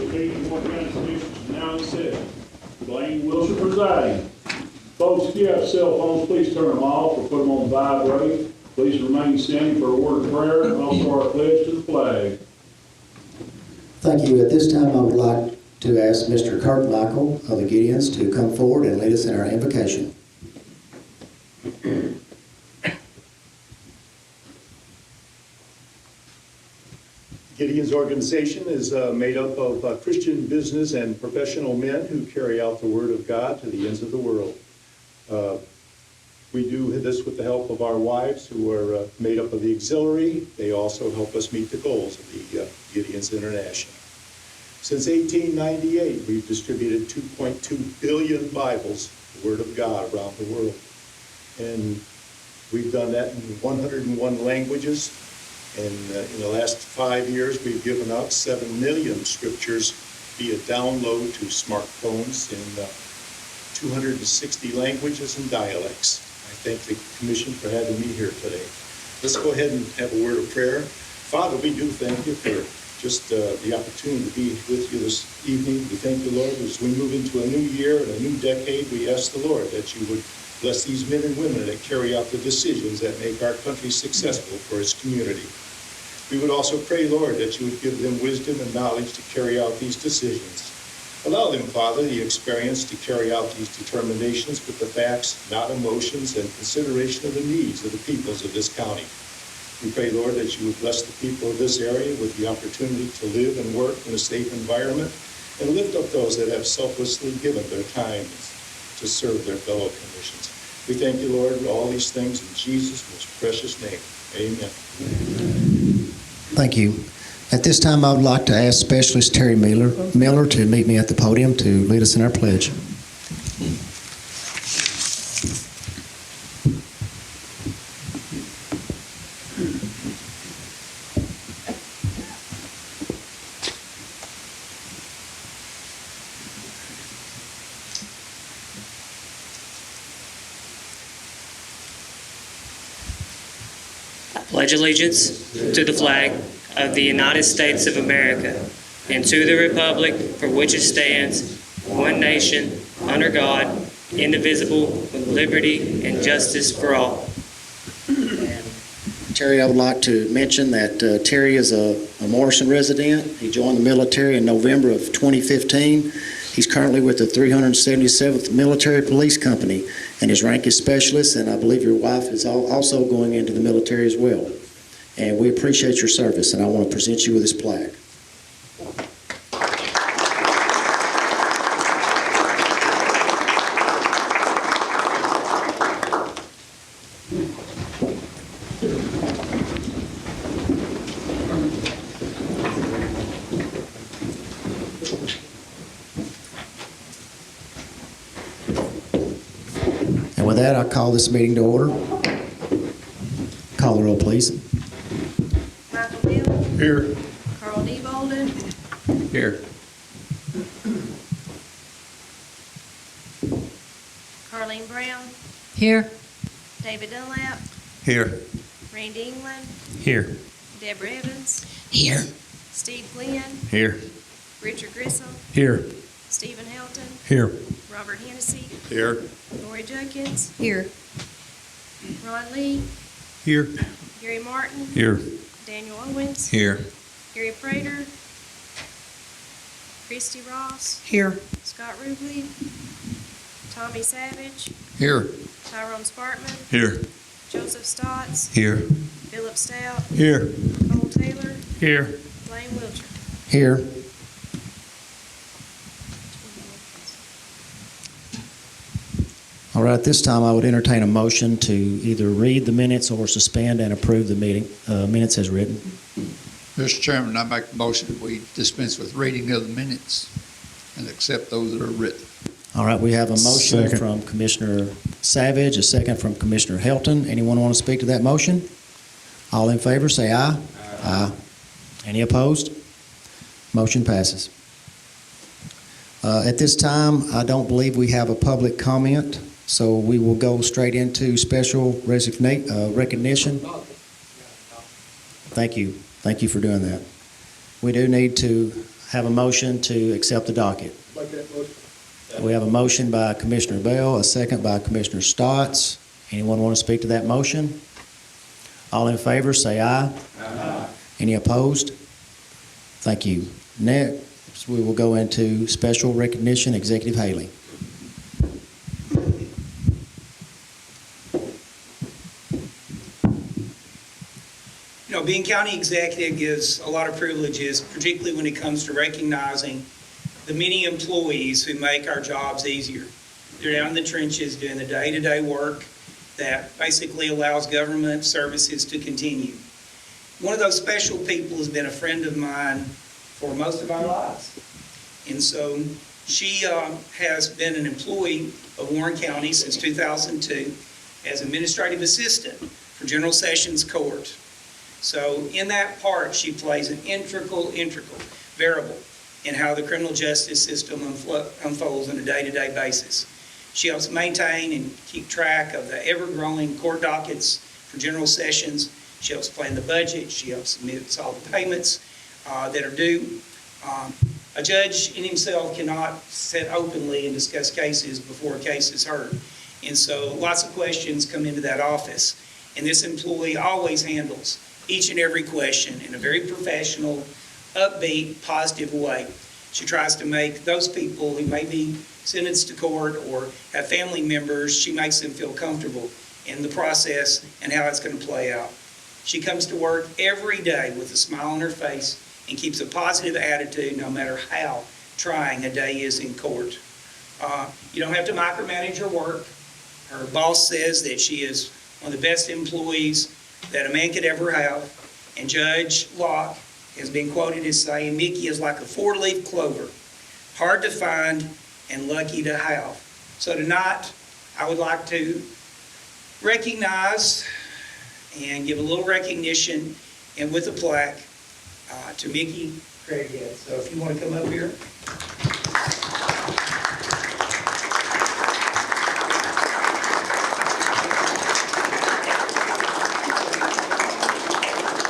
The meeting of Warren County Commissioners is now in session. Blaine Wilshire presiding. Folks, if you have cell phones, please turn them off or put them on vibrate. Please remain standing for a word of prayer and also our pledge to the flag. Thank you. At this time, I would like to ask Mr. Kurt Michael of the Gideons to come forward and lead us in our invocation. Gideon's organization is made up of Christian business and professional men who carry out the Word of God to the ends of the world. We do this with the help of our wives, who are made up of the auxiliary. They also help us meet the goals of the Gideons International. Since 1898, we've distributed 2.2 billion Bibles, the Word of God, around the world. And we've done that in 101 languages. And in the last 5 years, we've given out 7 million scriptures via download to smartphones in 260 languages and dialects. I thank the Commission for having me here today. Let's go ahead and have a word of prayer. Father, we do thank you for just the opportunity to be with you this evening. We thank you, Lord, as we move into a new year and a new decade. We ask the Lord that you would bless these men and women that carry out the decisions that make our country successful for its community. We would also pray, Lord, that you would give them wisdom and knowledge to carry out these decisions. Allow them, Father, the experience to carry out these determinations with the facts, not emotions, and consideration of the needs of the peoples of this county. We pray, Lord, that you would bless the people of this area with the opportunity to live and work in a safe environment and lift up those that have selflessly given their time to serve their fellow Commissions. We thank you, Lord, for all these things in Jesus' most precious name. Amen. Thank you. At this time, I would like to ask Specialist Terry Miller to meet me at the podium to lead us in our pledge. Pledge allegiance to the flag of the United States of America and to the republic for which it stands, one nation, under God, indivisible, with liberty and justice for all. Terry, I would like to mention that Terry is a Morrison resident. He joined the military in November of 2015. He's currently with the 377th Military Police Company, and his rank is specialist, and I believe your wife is also going into the military as well. And we appreciate your service, and I want to present you with this plaque. And with that, I call this meeting to order. Call the roll, please. Michael Bill. Here. Carl D. Bolden. Here. Carleen Brown. Here. David Dunlap. Here. Randy England. Here. Deborah Evans. Here. Steve Glenn. Here. Richard Grissom. Here. Stephen Helton. Here. Robert Hennessy. Here. Lori Judkins. Here. Ron Lee. Here. Gary Martin. Here. Daniel Owens. Here. Gary Prater. Christy Ross. Here. Scott Rubley. Tommy Savage. Here. Tyrone Spartman. Here. Joseph Stotts. Here. Philip Stout. Here. Cole Taylor. Here. Blaine Wiltshire. Here. All right, at this time, I would entertain a motion to either read the minutes or suspend and approve the minutes as written. Mr. Chairman, I make a motion that we dispense with reading of the minutes and accept those that are written. All right, we have a motion Second. from Commissioner Savage, a second from Commissioner Helton. Anyone want to speak to that motion? All in favor, say aye. Aye. Any opposed? Motion passes. At this time, I don't believe we have a public comment, so we will go straight into special recognition. Thank you. Thank you for doing that. We do need to have a motion to accept the docket? Like that motion? We have a motion by Commissioner Bell, a second by Commissioner Stotts. Anyone want to speak to that motion? All in favor, say aye. Aye. Any opposed? Thank you. Next, we will go into special recognition, Executive Haley. You know, being county executive gives a lot of privileges, particularly when it comes to recognizing the many employees who make our jobs easier. They're down in the trenches doing the day-to-day work that basically allows government services to continue. One of those special people has been a friend of mine for most of our lives. And so she has been an employee of Warren County since 2002 as administrative assistant for General Sessions Court. So in that part, she plays an integral variable in how the criminal justice system unfolds on a day-to-day basis. She helps maintain and keep track of the ever-growing court dockets for General Sessions. She helps plan the budget. She helps submit all the payments that are due. A judge in himself cannot sit openly and discuss cases before a case is heard. And so lots of questions come into that office. And this employee always handles each and every question in a very professional, upbeat, positive way. She tries to make those people who may be sentenced to court or have family members, she makes them feel comfortable in the process and how it's going to play out. She comes to work every day with a smile on her face and keeps a positive attitude no matter how trying a day is in court. You don't have to micromanage her work. Her boss says that she is one of the best employees that a man could ever have. And Judge Locke has been quoted as saying, "Mickey is like a four-leaf clover, hard to find and lucky to have." So tonight, I would like to recognize and give a little recognition and with a plaque to Mickey Craighead. So if you want to come up here.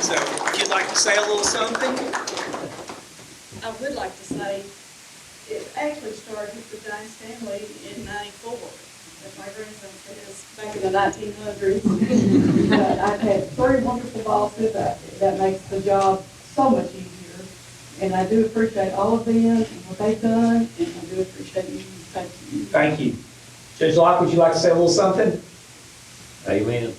So if you'd like to say a little something. I would like to say, it actually started with Diane Stanley in '94, as my grandson says, back in the 1900s. But I've had three wonderful bosses that makes the job so much easier. And I do appreciate all of them and what they've done, and I do appreciate you. Thank you. Thank you. Judge Locke, would you like to say a little something? Amen.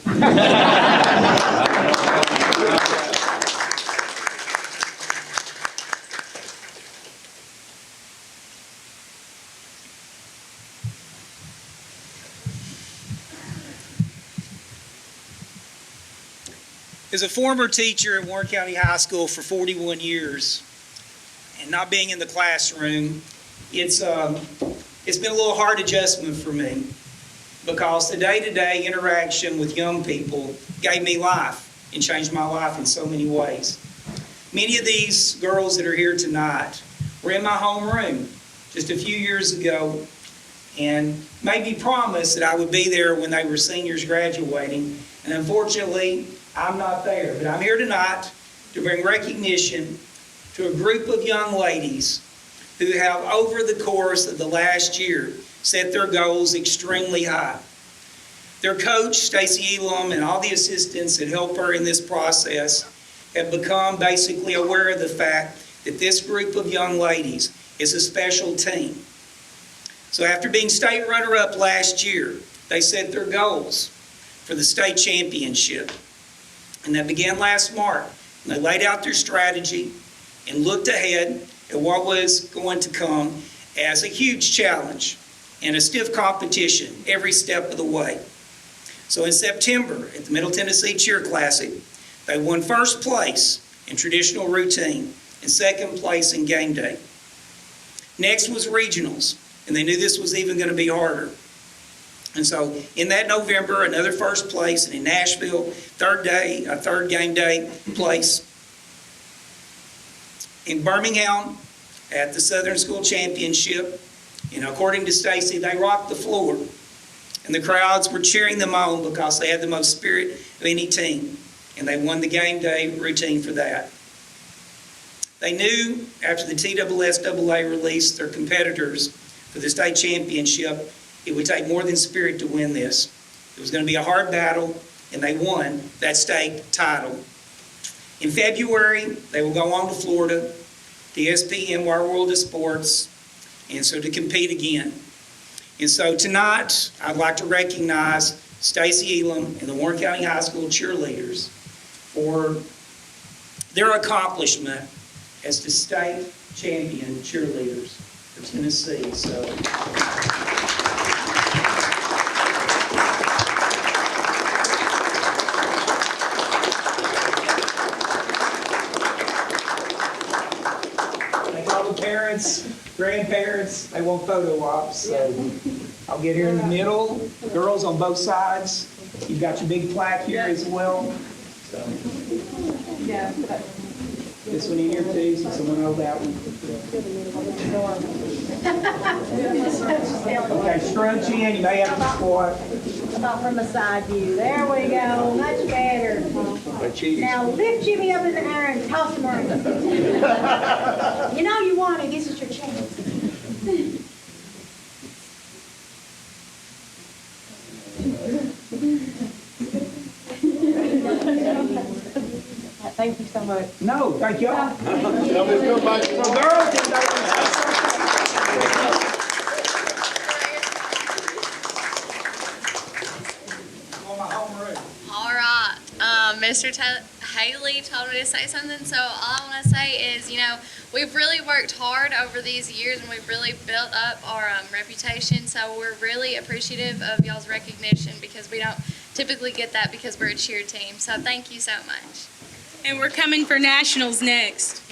As a former teacher at Warren County High School for 41 years, and not being in the classroom, it's been a little hard adjustment for me, because the day-to-day interaction with young people gave me life and changed my life in so many ways. Many of these girls that are here tonight were in my homeroom just a few years ago and made me promise that I would be there when they were seniors graduating. And unfortunately, I'm not there. But I'm here tonight to bring recognition to a group of young ladies who have, over the course of the last year, set their goals extremely high. Their coach, Stacy Elam, and all the assistants that help her in this process have become basically aware of the fact that this group of young ladies is a special team. So after being state runner-up last year, they set their goals for the state championship. And that began last March. And they laid out their strategy and looked ahead at what was going to come as a huge challenge and a stiff competition every step of the way. So in September, at the Middle Tennessee Cheer Classic, they won first place in traditional routine and second place in game day. Next was regionals, and they knew this was even going to be harder. And so in that November, another first place, and in Nashville, third game day place. In Birmingham, at the Southern School Championship, according to Stacy, they rocked the floor. And the crowds were cheering them on because they had the most spirit of any team. And they won the game day routine for that. They knew after the TSSAA released their competitors for the state championship, it would take more than spirit to win this. It was going to be a hard battle, and they won that state title. In February, they will go on to Florida, the SPM, our World of Sports, and so to compete again. And so tonight, I'd like to recognize Stacy Elam and the Warren County High School cheerleaders for their accomplishment as the state champion cheerleaders for Tennessee. So. Thank all the parents, grandparents, they want photo ops, so I'll get here in the middle, girls on both sides. You've got your big plaque here as well. So, Yeah. this one in here too, so someone hold that one. Okay, scrunch in, you may have to squat. About from a side view. There we go. Much better. Now lift Jimmy up in the air and toss him around. You know you want it. This is your chance. Thank you so much. No, thank y'all. So girls, on my home room. All right. Mr. Haley told me to say something, so all I want to say is, we've really worked hard over these years, and we've really built up our reputation, so we're really appreciative of y'all's recognition because we don't typically get that because we're a cheer team. So thank you so much. And we're coming for nationals next.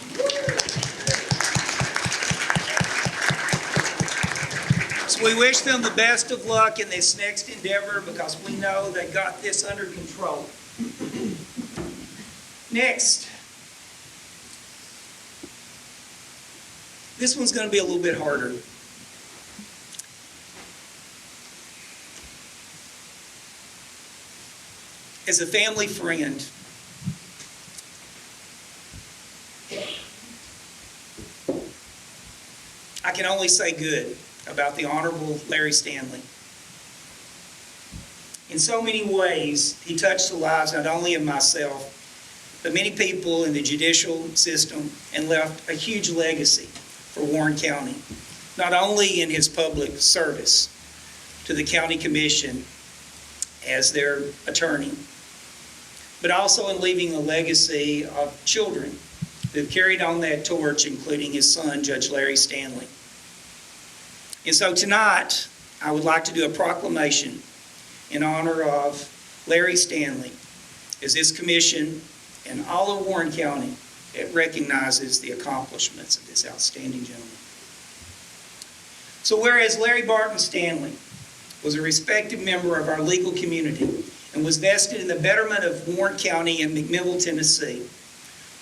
So we wish them the best of luck in this next endeavor because we know they got this under control. Next. This one's going to be a little bit harder. As a family friend, I can only say good about the Honorable Larry Stanley. In so many ways, he touched the lives not only of myself, but many people in the judicial system and left a huge legacy for Warren County, not only in his public service to the county commission as their attorney, but also in leaving a legacy of children who have carried on that torch, including his son, Judge Larry Stanley. And so tonight, I would like to do a proclamation in honor of Larry Stanley as this commission and all of Warren County it recognizes the accomplishments of this outstanding gentleman. So whereas Larry Barton Stanley was a respected member of our legal community and was vested in the betterment of Warren County and McMinnville, Tennessee,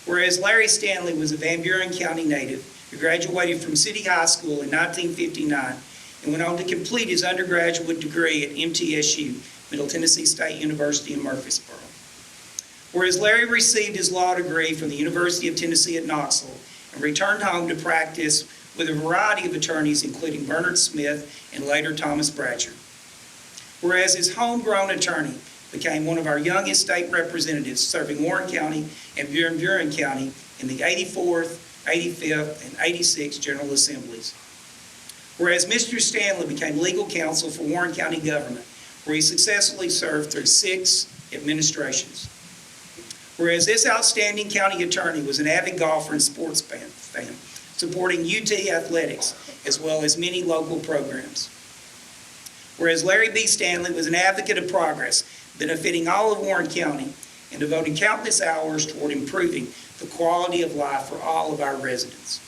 whereas Larry Stanley was a Van Buren County native who graduated from City High School in 1959 and went on to complete his undergraduate degree at MTSU, Middle Tennessee State University in Murfreesboro. Whereas Larry received his law degree from the University of Tennessee at Knoxville and returned home to practice with a variety of attorneys, including Bernard Smith and later Thomas Bratcher. Whereas his homegrown attorney became one of our youngest state representatives, serving Warren County and Van Buren County in the 84th, 85th, and 86th General Assemblies. Whereas Mr. Stanley became legal counsel for Warren County government, where he successfully served through 6 administrations. Whereas this outstanding county attorney was an avid golfer and sports fan, supporting UT athletics as well as many local programs. Whereas Larry B. Stanley was an advocate of progress, benefiting all of Warren County and devoting countless hours toward improving the quality of life for all of our residents.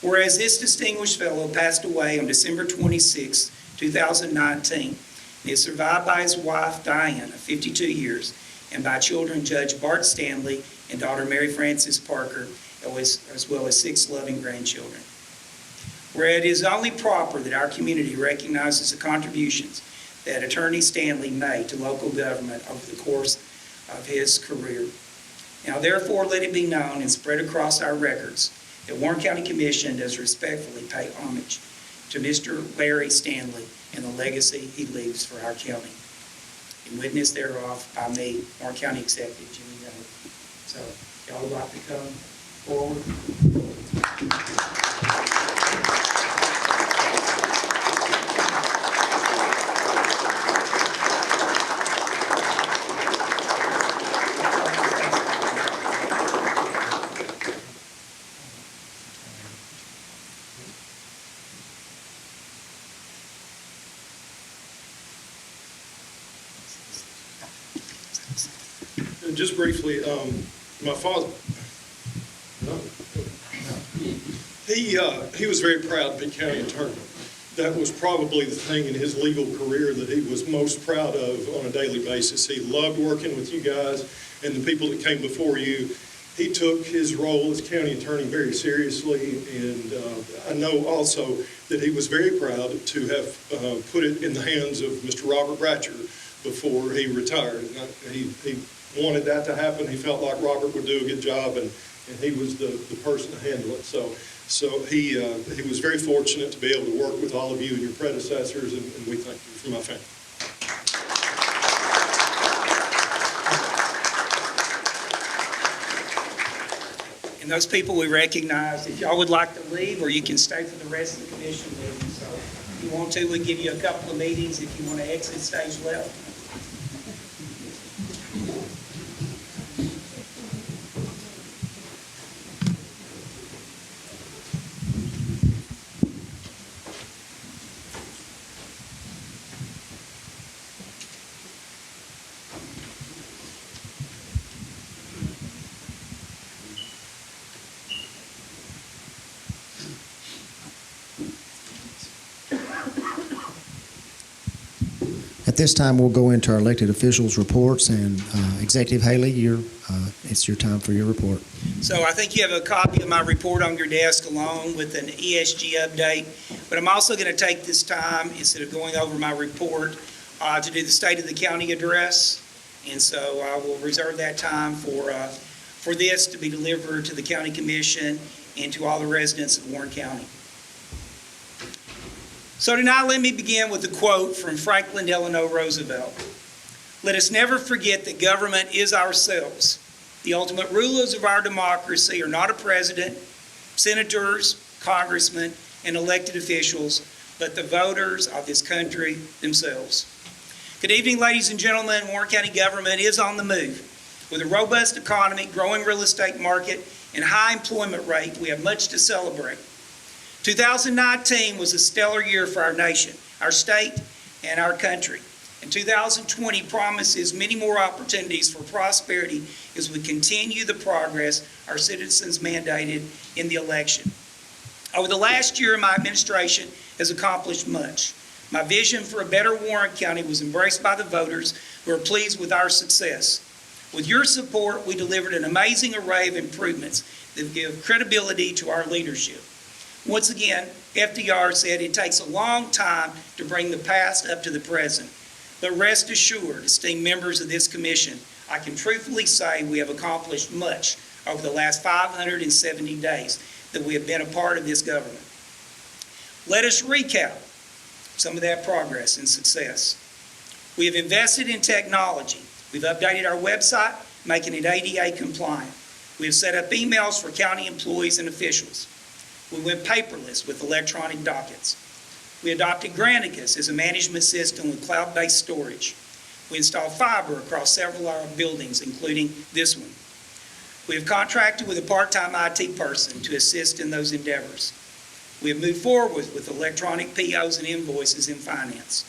Whereas this distinguished fellow passed away on December 26, 2019, and is survived by his wife, Diane, of 52 years, and by children Judge Bart Stanley and daughter Mary Frances Parker, as well as 6 loving grandchildren. Where it is only proper that our community recognizes the contributions that Attorney Stanley made to local government over the course of his career. Now therefore let it be known and spread across our records that Warren County Commission does respectfully pay homage to Mr. Larry Stanley and the legacy he leaves for our county. In witness thereof by me, Warren County Executive Jimmy Young. So, y'all would like to come forward? Just briefly, my father, he was very proud to be county attorney. That was probably the thing in his legal career that he was most proud of on a daily basis. He loved working with you guys and the people that came before you. He took his role as county attorney very seriously, and I know also that he was very proud to have put it in the hands of Mr. Robert Bratcher before he retired. He wanted that to happen. He felt like Robert would do a good job, and he was the person to handle it. So he was very fortunate to be able to work with all of you and your predecessors, and we thank you from my family. And those people we recognize, if y'all would like to leave, or you can stay for the rest of the commission meeting. So if you want to, we'll give you a couple of meetings if you want to exit stage left. At this time, we'll go into our elected officials' reports, and Executive Haley, it's your time for your report. So I think you have a copy of my report on your desk along with an ESG update, but I'm also going to take this time, instead of going over my report, to do the State of the County address. And so I will reserve that time for this to be delivered to the County Commission and to all the residents of Warren County. So tonight, let me begin with a quote from Franklin Delano Roosevelt. Let us never forget that government is ourselves. The ultimate rulers of our democracy are not a president, senators, congressmen, and elected officials, but the voters of this country themselves. Good evening, ladies and gentlemen. Warren County government is on the move. With a robust economy, growing real estate market, and high employment rate, we have much to celebrate. 2019 was a stellar year for our nation, our state, and our country. And 2020 promises many more opportunities for prosperity as we continue the progress our citizens mandated in the election. Over the last year, my administration has accomplished much. My vision for a better Warren County was embraced by the voters who are pleased with our success. With your support, we delivered an amazing array of improvements that give credibility to our leadership. Once again, FDR said it takes a long time to bring the past up to the present. But rest assured, esteemed members of this commission, I can truthfully say we have accomplished much over the last 570 days that we have been a part of this government. Let us recap some of that progress and success. We have invested in technology. We've updated our website, making it ADA compliant. We have set up emails for county employees and officials. We went paperless with electronic dockets. We adopted Granicus as a management system with cloud-based storage. We installed fiber across several of our buildings, including this one. We have contracted with a part-time IT person to assist in those endeavors. We have moved forward with electronic POs and invoices in finance.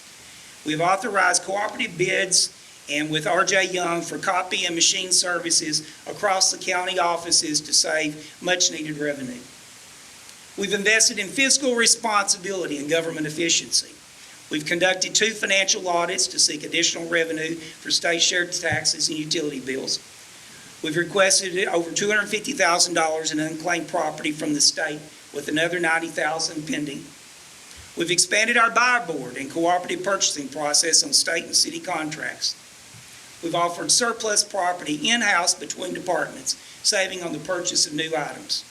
We have authorized cooperative bids and with RJ Young for copy and machine services across the county offices to save much-needed revenue. We've invested in fiscal responsibility and government efficiency. We've conducted 2 financial audits to seek additional revenue for state shared taxes and utility bills. We've requested over $250,000 in unclaimed property from the state, with another $90,000 pending. We've expanded our buyer board and cooperative purchasing process on state and city contracts. We've offered surplus property in-house between departments, saving on the purchase of new items.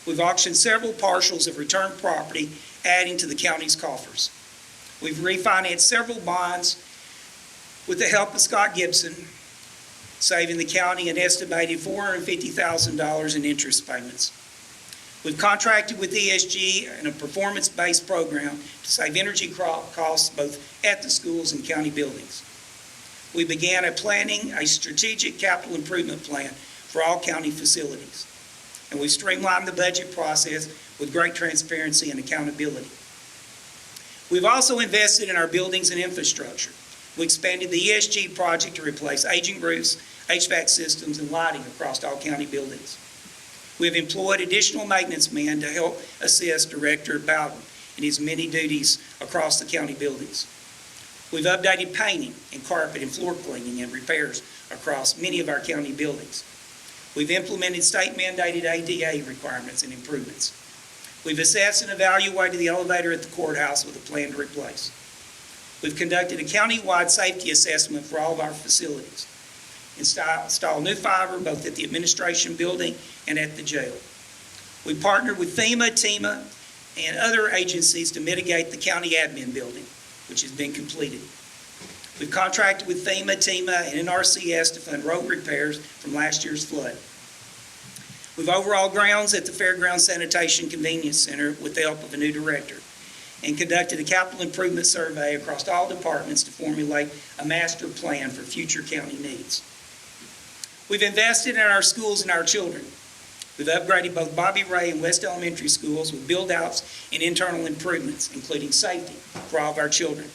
We've auctioned several parcels of returned property, adding to the county's coffers. We've refinanced several bonds with the help of Scott Gibson, saving the county an estimated $450,000 in interest payments. We've contracted with ESG in a performance-based program to save energy costs both at the schools and county buildings. We began planning a strategic capital improvement plan for all county facilities. And we've streamlined the budget process with great transparency and accountability. We've also invested in our buildings and infrastructure. We expanded the ESG project to replace aging roofs, HVAC systems, and lighting across all county buildings. We have employed additional maintenance men to help assist Director Bowden in his many duties across the county buildings. We've updated painting and carpet and floor cleaning and repairs across many of our county buildings. We've implemented state-mandated ADA requirements and improvements. We've assessed and evaluated the elevator at the courthouse with a plan to replace. We've conducted a county-wide safety assessment for all of our facilities. Installed new fiber both at the administration building and at the jail. We partnered with FEMA, TEMA, and other agencies to mitigate the county admin building, which has been completed. We've contracted with FEMA, TEMA, and NRCS to fund road repairs from last year's flood. We've overhauled grounds at the Fairgrounds Sanitation Convenience Center with the help of a new director, and conducted a capital improvement survey across all departments to formulate a master plan for future county needs. We've invested in our schools and our children. We've upgraded both Bobby Ray and West Elementary schools with build-outs and internal improvements, including safety for all of our children.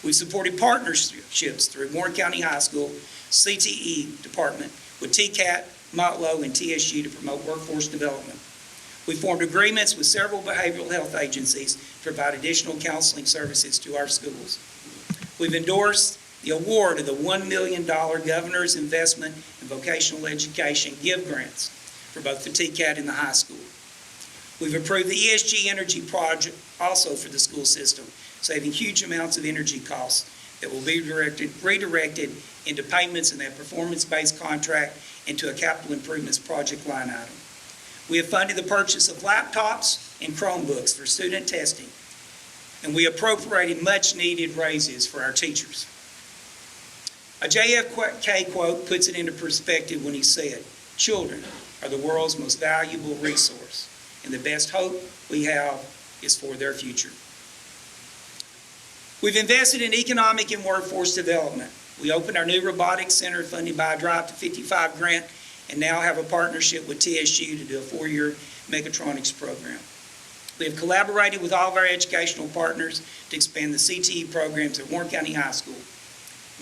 We've supported partnerships through Warren County High School CTE department with TCAT, Motlow, and TSU to promote workforce development. We formed agreements with several behavioral health agencies to provide additional counseling services to our schools. We've endorsed the award of the $1 million Governor's Investment in Vocational Education GIVE grants for both the TCAT and the high school. We've approved the ESG energy project also for the school system, saving huge amounts of energy costs that will be redirected into payments in that performance-based contract into a capital improvements project line item. We have funded the purchase of laptops and Chromebooks for student testing, and we appropriated much-needed raises for our teachers. A JFK quote puts it into perspective when he said, "Children are the world's most valuable resource, and the best hope we have is for their future." We've invested in economic and workforce development. We opened our new robotics center funded by a Drive to 55 grant, and now have a partnership with TSU to do a 4-year mechatronics program. We have collaborated with all of our educational partners to expand the CTE programs at Warren County High School.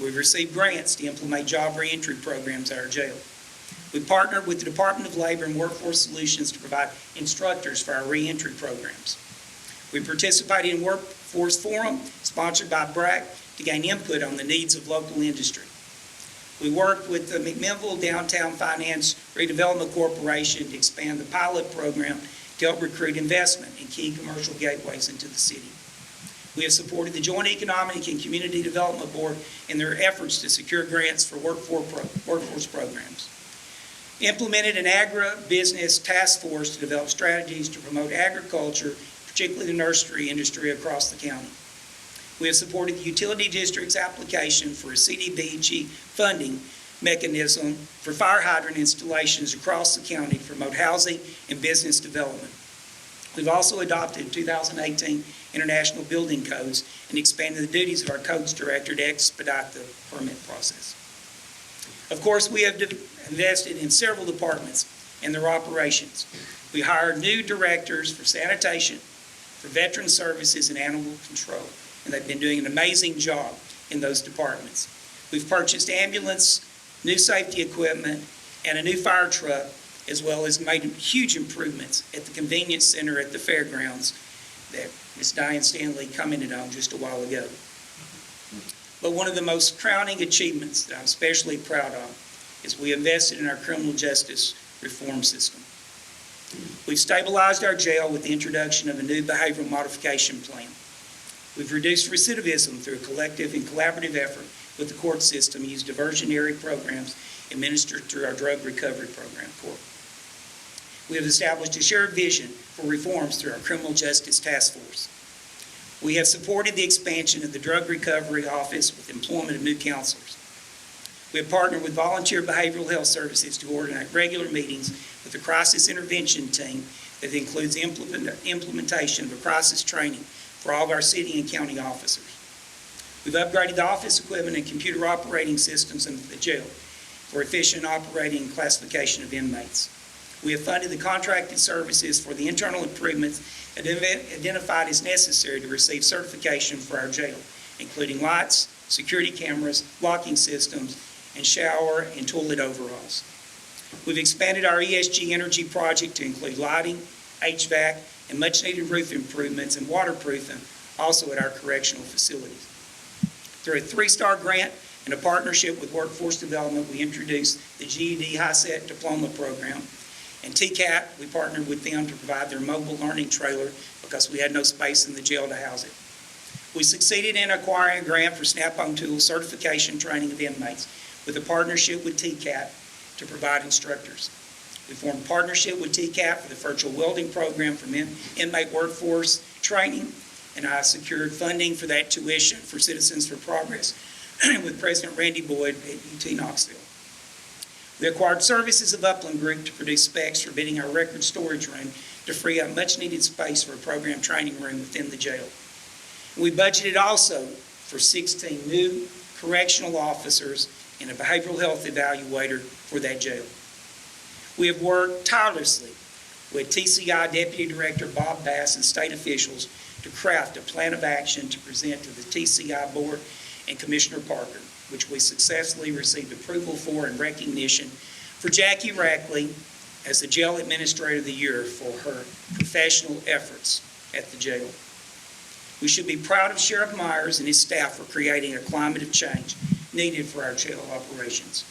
We've received grants to implement job reentry programs at our jail. We partnered with the Department of Labor and Workforce Solutions to provide instructors for our reentry programs. We participated in Workforce Forum, sponsored by BRAC, to gain input on the needs of local industry. We worked with the McMinnville Downtown Finance Redevelopment Corporation to expand the pilot program to help recruit investment in key commercial gateways into the city. We have supported the Joint Economic and Community Development Board in their efforts to secure grants for workforce programs. Implemented an agribusiness task force to develop strategies to promote agriculture, particularly the nursery industry across the county. We have supported the utility district's application for a CDBG funding mechanism for fire hydrant installations across the county to promote housing and business development. We've also adopted 2018 International Building Codes and expanded the duties of our codes director to expedite the permit process. Of course, we have invested in several departments and their operations. We hired new directors for sanitation, for veteran services, and animal control, and they've been doing an amazing job in those departments. We've purchased ambulance, new safety equipment, and a new fire truck, as well as made huge improvements at the convenience center at the fairgrounds that Ms. Diane Stanley commented on just a while ago. But one of the most crowning achievements that I'm especially proud of is we invested in our criminal justice reform system. We've stabilized our jail with the introduction of a new behavioral modification plan. We've reduced recidivism through a collective and collaborative effort with the court system, used diversionary programs administered through our drug recovery program, CORE. We have established a shared vision for reforms through our criminal justice task force. We have supported the expansion of the drug recovery office with employment of new counselors. We have partnered with volunteer behavioral health services to coordinate regular meetings with the crisis intervention team that includes implementation of a crisis training for all of our city and county officers. We've upgraded the office equipment and computer operating systems in the jail for efficient operating and classification of inmates. We have funded the contracted services for the internal improvements identified as necessary to receive certification for our jail, including lights, security cameras, locking systems, and shower and toilet overalls. We've expanded our ESG energy project to include lighting, HVAC, and much-needed roof improvements and waterproofing also at our correctional facilities. Through a 3-star grant and a partnership with Workforce Development, we introduced the GED High-Set Diploma Program. And TCAT, we partnered with them to provide their mobile learning trailer because we had no space in the jail to house it. We succeeded in acquiring a grant for Snap-on Tools certification training of inmates with a partnership with TCAT to provide instructors. We formed a partnership with TCAT for the virtual welding program for inmate workforce training, and I secured funding for that tuition for Citizens for Progress with President Randy Boyd at UT Knoxville. We acquired services of Upland Group to produce specs for bidding our record storage room to free up much-needed space for a program training room within the jail. We budgeted also for 16 new correctional officers and a behavioral health evaluator for that jail. We have worked tirelessly with TCI Deputy Director Bob Bass and state officials to craft a plan of action to present to the TCI Board and Commissioner Parker, which we successfully received approval for and recognition for Jackie Rackley as the Jail Administrator of the Year for her professional efforts at the jail. We should be proud of Sheriff Myers and his staff for creating a climate of change needed for our jail operations.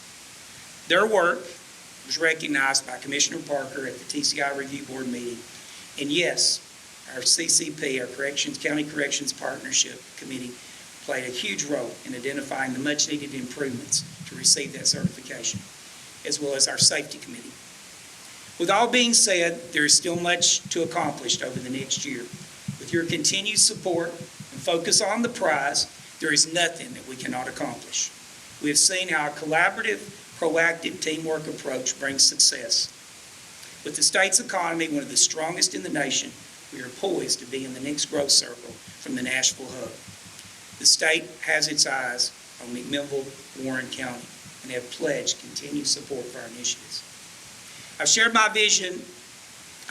Their work was recognized by Commissioner Parker at the TCI Review Board meeting. And yes, our CCP, our County Corrections Partnership Committee, played a huge role in identifying the much-needed improvements to receive that certification, as well as our Safety Committee. With all being said, there is still much to accomplish over the next year. With your continued support and focus on the prize, there is nothing that we cannot accomplish. We have seen how a collaborative, proactive teamwork approach brings success. With the state's economy one of the strongest in the nation, we are poised to be in the next growth circle from the Nashville hub. The state has its eyes on McMinnville, Warren County, and have pledged continued support for our initiatives. I've shared my vision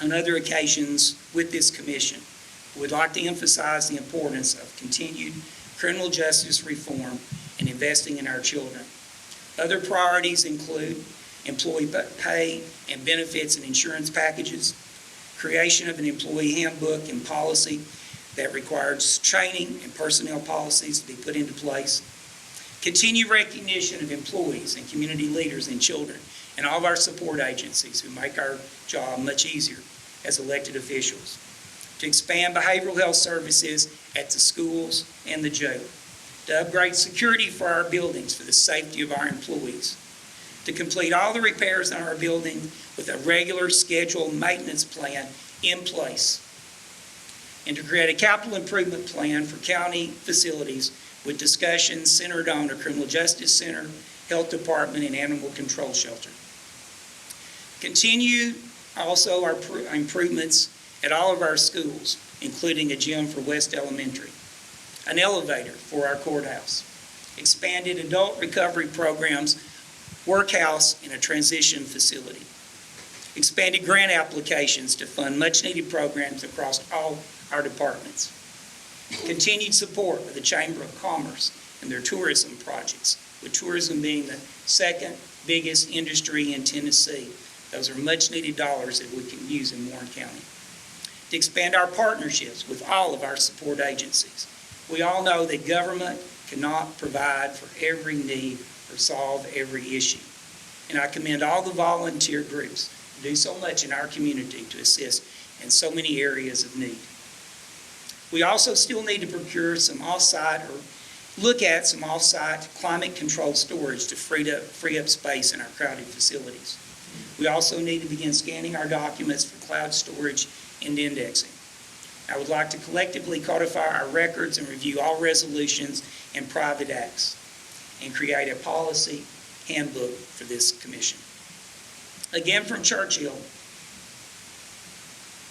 on other occasions with this commission. I would like to emphasize the importance of continued criminal justice reform and investing in our children. Other priorities include employee pay and benefits and insurance packages, creation of an employee handbook and policy that requires training and personnel policies to be put into place, continued recognition of employees and community leaders and children and all of our support agencies who make our job much easier as elected officials, to expand behavioral health services at the schools and the jail, to upgrade security for our buildings for the safety of our employees, to complete all the repairs in our building with a regular scheduled maintenance plan in place, and to create a capital improvement plan for county facilities with discussions centered on a criminal justice center, health department, and animal control shelter. Continue also our improvements at all of our schools, including a gym for West Elementary, an elevator for our courthouse, expanded adult recovery programs, workhouse, and a transition facility, expanded grant applications to fund much-needed programs across all our departments, continued support of the Chamber of Commerce and their tourism projects, with tourism being the second biggest industry in Tennessee. Those are much-needed dollars that we can use in Warren County. To expand our partnerships with all of our support agencies. We all know that government cannot provide for every need or solve every issue. And I commend all the volunteer groups who do so much in our community to assist in so many areas of need. We also still need to procure some off-site or look at some off-site climate-controlled storage to free up space in our crowded facilities. We also need to begin scanning our documents for cloud storage and indexing. I would like to collectively codify our records and review all resolutions and private acts and create a policy handbook for this commission. Again, from Churchill,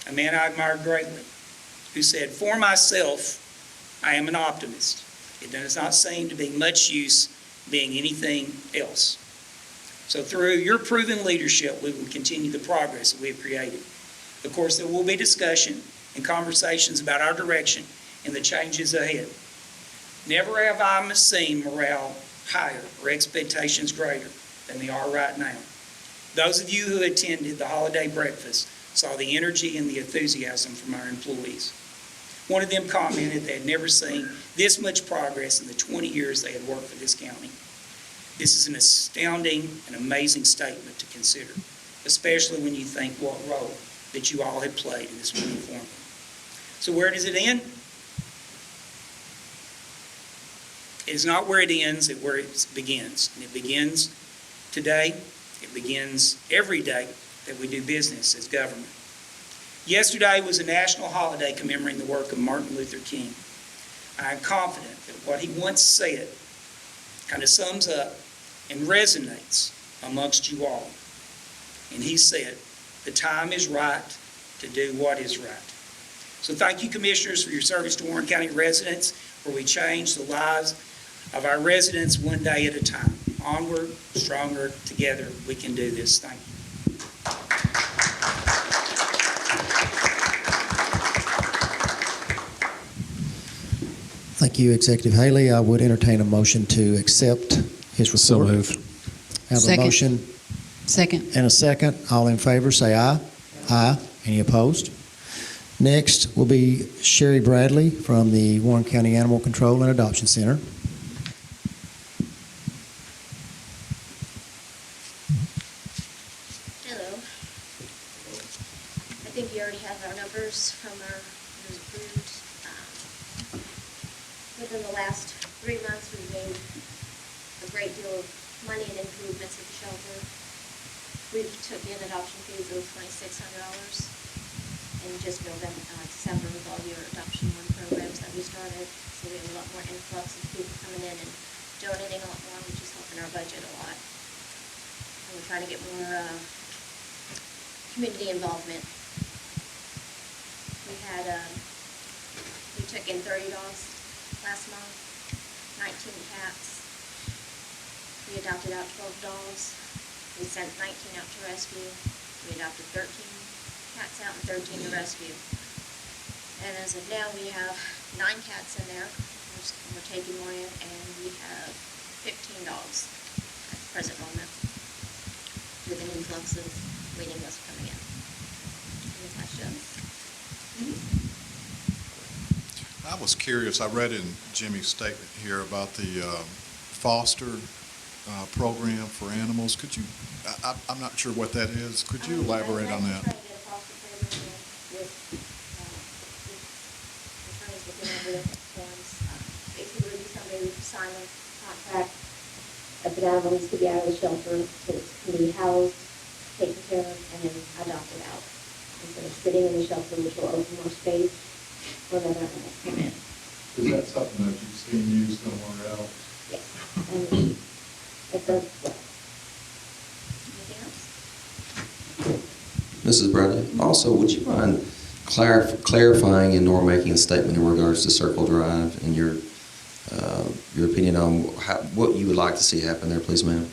a man I admire greatly, who said, "For myself, I am an optimist. It does not seem to be much use being anything else." So through your proven leadership, we will continue the progress that we have created. Of course, there will be discussion and conversations about our direction and the changes ahead. Never have I seen morale higher or expectations greater than they are right now. Those of you who attended the holiday breakfast saw the energy and the enthusiasm from our employees. One of them commented they had never seen this much progress in the 20 years they had worked for this county. This is an astounding and amazing statement to consider, especially when you think what role that you all had played in this winning formula. So where does it end? It is not where it ends, it's where it begins. And it begins today. It begins every day that we do business as government. Yesterday was a national holiday commemorating the work of Martin Luther King. I am confident that what he once said kind of sums up and resonates amongst you all. And he said, "The time is right to do what is right." So thank you, Commissioners, for your service to Warren County residents, where we change the lives of our residents one day at a time. Onward, stronger, together, we can do this. Thank you. Thank you, Executive Haley. I would entertain a motion to accept his report. So moved. Have a Second. motion Second. and a second. All in favor, say aye. Aye. Any opposed? Next will be Sherry Bradley from the Warren County Animal Control and Adoption Center. Hello. I think you already have our numbers from our, it was approved. Within the last 3 months, we've made a great deal of money and improvements at the shelter. We took in adoption fees of $2,600 in just December with all your adoption one programs that we started. So we have a lot more influx of people coming in and donating a lot more, which is helping our budget a lot. And we're trying to get more community involvement. We took in 30 dogs last month, 19 cats. We adopted out 12 dogs. We sent 19 out to rescue. We adopted 13 cats out and 13 to rescue. And as of now, we have 9 cats in there. We're taking more in, and we have 15 dogs at the present moment, with an influx of waiting lists coming in. Any questions? I was curious, I read in Jimmy's statement here about the foster program for animals. Could you, I'm not sure what that is. Could you elaborate on that? Basically, would be somebody who sign a contract if an animal needs to be out of the shelter, so it can be housed, taken care of, and then adopted out. Instead of sitting in the shelter, which will open more space for the animals to come in. Is that something that you've seen used somewhere else? Yes, and it does well. Anything else? Mrs. Bradley, also, would you mind clarifying and/or making a statement in regards to Circle Drive and your opinion on what you would like to see happen there, please, ma'am?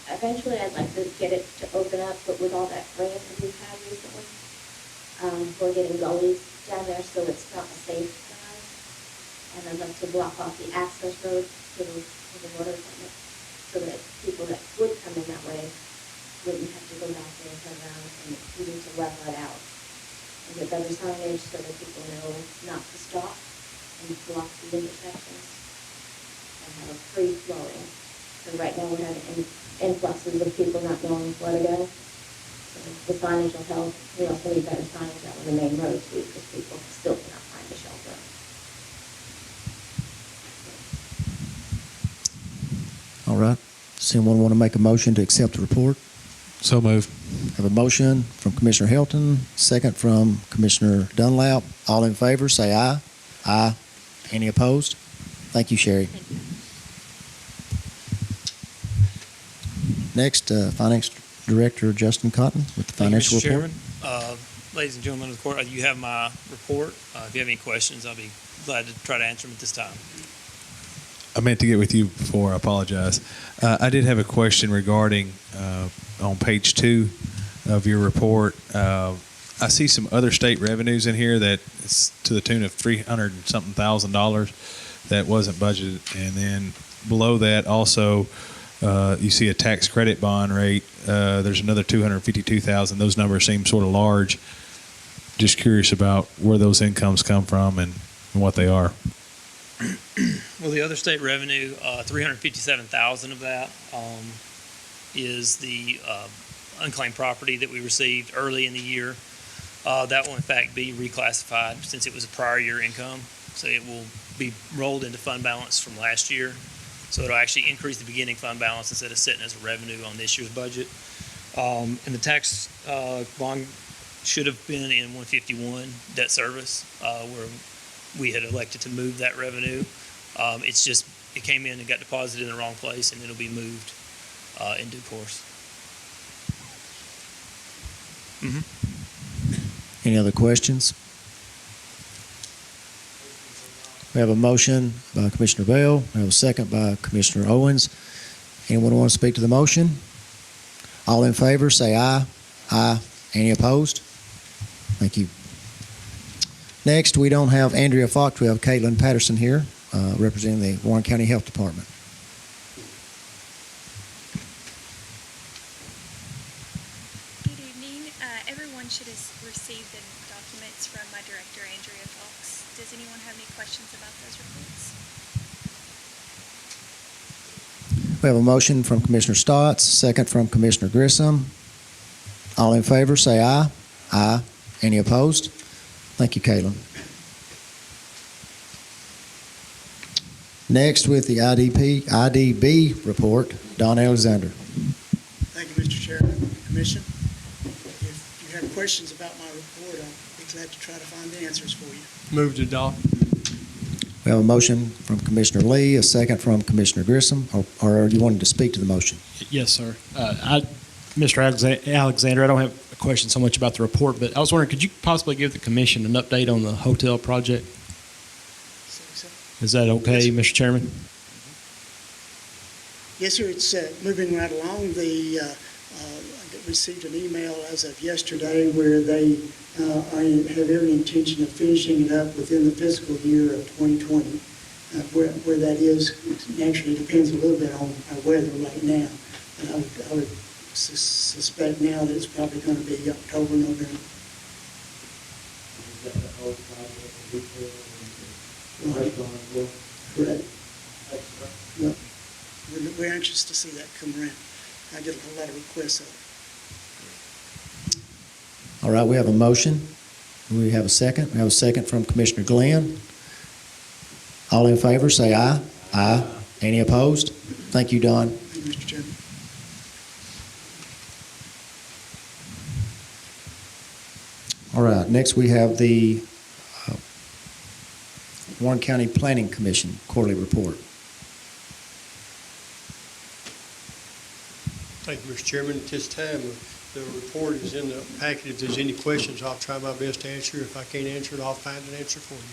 Eventually, I'd like to get it to open up, but with all that rain that we've had recently, we're getting gullies down there, so it's not a safe drive. And I'd like to block off the access road to the water department, so that people that would come in that way wouldn't have to go back there and turn around, and we need to level it out. And get better signage so that people know not to stop and block the intersections and have a free flowing. So right now we're having influxes of people not knowing where to go. So the signage will help. We also need better signage out on the main road too, because people still cannot find the shelter. Does anyone want to make a motion to accept the report? So moved. Have a motion from Commissioner Hilton, second from Commissioner Dunlap. All in favor, say aye. Aye. Any opposed? Thank you, Sherry. Next, Finance Director Justin Cotton with the financial Thank you, report. Mr. Chairman. Ladies and gentlemen of the court, you have my report. If you have any questions, I'll be glad to try to answer them at this time. I meant to get with you before. I apologize. I did have a question regarding on page 2 of your report. I see some other state revenues in here that is to the tune of $300 and something thousand that wasn't budgeted, and then below that also you see a tax credit bond rate. There's another $252,000. Those numbers seem sort of large. Just curious about where those incomes come from and what they are. Well, the other state revenue, $357,000 of that is the unclaimed property that we received early in the year. That will in fact be reclassified since it was a prior year income. So it will be rolled into fund balance from last year. So it'll actually increase the beginning fund balance instead of sitting as a revenue on this year's budget. And the tax bond should have been in 151 debt service, where we had elected to move that revenue. It came in and got deposited in the wrong place, and it'll be moved in due course. Any other questions? We have a motion by Commissioner Bell. We have a second by Commissioner Owens. Anyone want to speak to the motion? All in favor, say aye. Aye. Any opposed? Thank you. Next, we don't have Andrea Fox. We have Caitlin Patterson here, representing the Warren County Health Department. Good evening. Everyone should have received the documents from my director, Andrea Fox. Does anyone have any questions about those reports? We have a motion from Commissioner Stotts, second from Commissioner Grissom. All in favor, say aye. Aye. Any opposed? Thank you, Caitlin. Next, with the IDB report, Don Alexander. Thank you, Mr. Chairman, Commission. If you have questions about my report, I'll be glad to try to find the answers for you. Move to adopt. We have a motion from Commissioner Lee, a second from Commissioner Grissom, or you wanted to speak to the motion? Yes, sir. Mr. Alexander, I don't have a question so much about the report, but I was wondering, could you possibly give the commission an update on the hotel project? Is that okay, Mr. Chairman? Yes, sir. It's moving right along. I received an email as of yesterday where they have every intention of finishing it up within the fiscal year of 2020. Where that is, naturally depends a little bit on our weather right now. But I would suspect now that it's probably going to be October, November. Right. Correct. Well, we're anxious to see that come around. I get a lot of requests of it. All right, we have a motion. We have a second. We have a second from Commissioner Glenn. All in favor, say aye. Aye. Any opposed? Thank you, Don. Thank you, Mr. Chairman. All right, next we have the Warren County Planning Commission quarterly report. Thank you, Mr. Chairman. At this time, the report is in the packet. If there's any questions, I'll try my best to answer. If I can't answer it, I'll find an answer for you.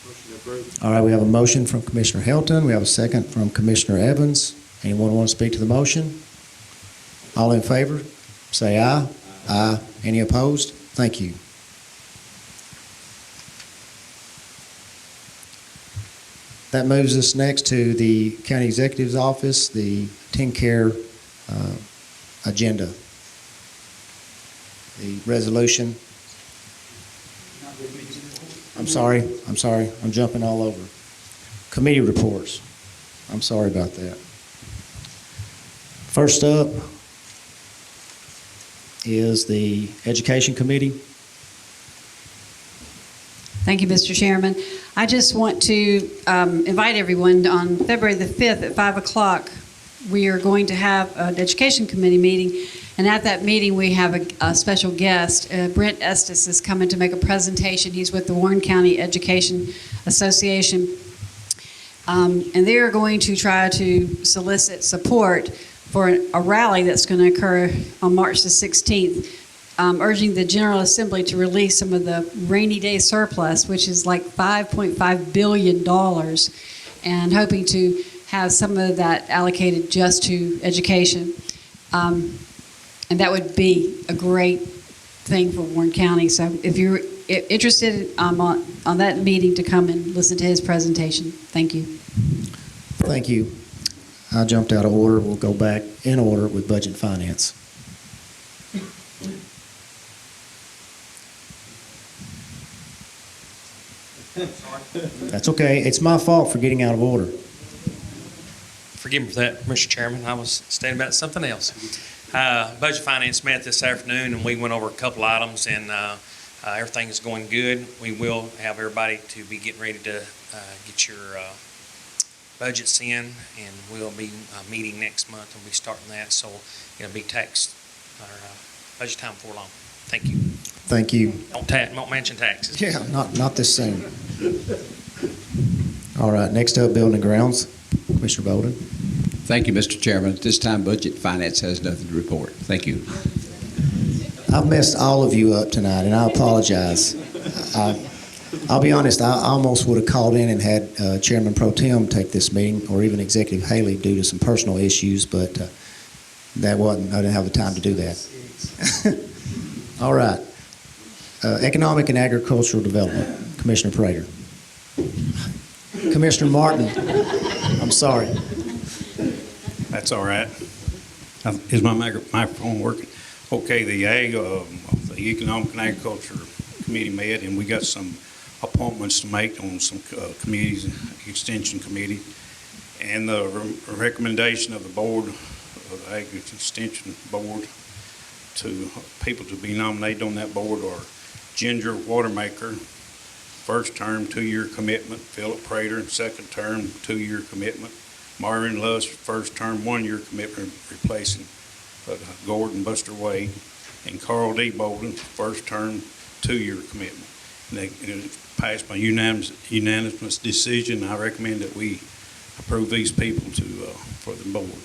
Motion approved. All right, we have a motion from Commissioner Helton. We have a second from Commissioner Evans. Anyone want to speak to the motion? All in favor, say aye. Aye. Any opposed? Thank you. That moves us next to the County Executive's Office, the 10-care agenda. The resolution. I'm sorry, I'm jumping all over. Committee reports. I'm sorry about that. First up is the Education Committee. Thank you, Mr. Chairman. I just want to invite everyone on February the 5th at 5 o'clock. We are going to have an Education Committee meeting, and at that meeting we have a special guest. Brent Estes is coming to make a presentation. He's with the Warren County Education Association, and they are going to try to solicit support for a rally that's going to occur on March the 16th. Urging the General Assembly to release some of the rainy day surplus, which is like $5.5 billion, and hoping to have some of that allocated just to education. And that would be a great thing for Warren County. So if you're interested on that meeting, to come and listen to his presentation. Thank you. Thank you. I jumped out of order. We'll go back in order with Budget and Finance. That's okay. It's my fault for getting out of order. Forgive me for that, Mr. Chairman. I was stating about something else. Budget Finance met this afternoon, and we went over a couple items, and everything is going good. We will have everybody to be getting ready to get your budgets in, and we'll be meeting next month, and we'll be starting that. So it'll be tax or budget time before long. Thank you. Thank you. Don't mention taxes. Yeah, not this soon. All right, next up, Building and Grounds. Commissioner Bolden. Thank you, Mr. Chairman. At this time, Budget Finance has nothing to report. Thank you. I've messed all of you up tonight, and I apologize. I'll be honest, I almost would have called in and had Chairman Pro Tem take this meeting, or even Executive Haley, due to some personal issues, but I didn't have the time to do that. All right. Economic and Agricultural Development, Commissioner Prater. Commissioner Martin, I'm sorry. That's all right. Is my microphone working? Okay, the Economic and Agriculture Committee met, and we got some appointments to make on some committees, Extension Committee, and the recommendation of the board, of the Ag Extension Board, to people to be nominated on that board are Ginger Watermaker, first term, 2-year commitment. Philip Prater, second term, 2-year commitment. Marvin Luss, first term, 1-year commitment, replacing Gordon Buster Wade. And Carl D. Bolden, first term, 2-year commitment. And it passed by unanimous decision. I recommend that we approve these people for the board.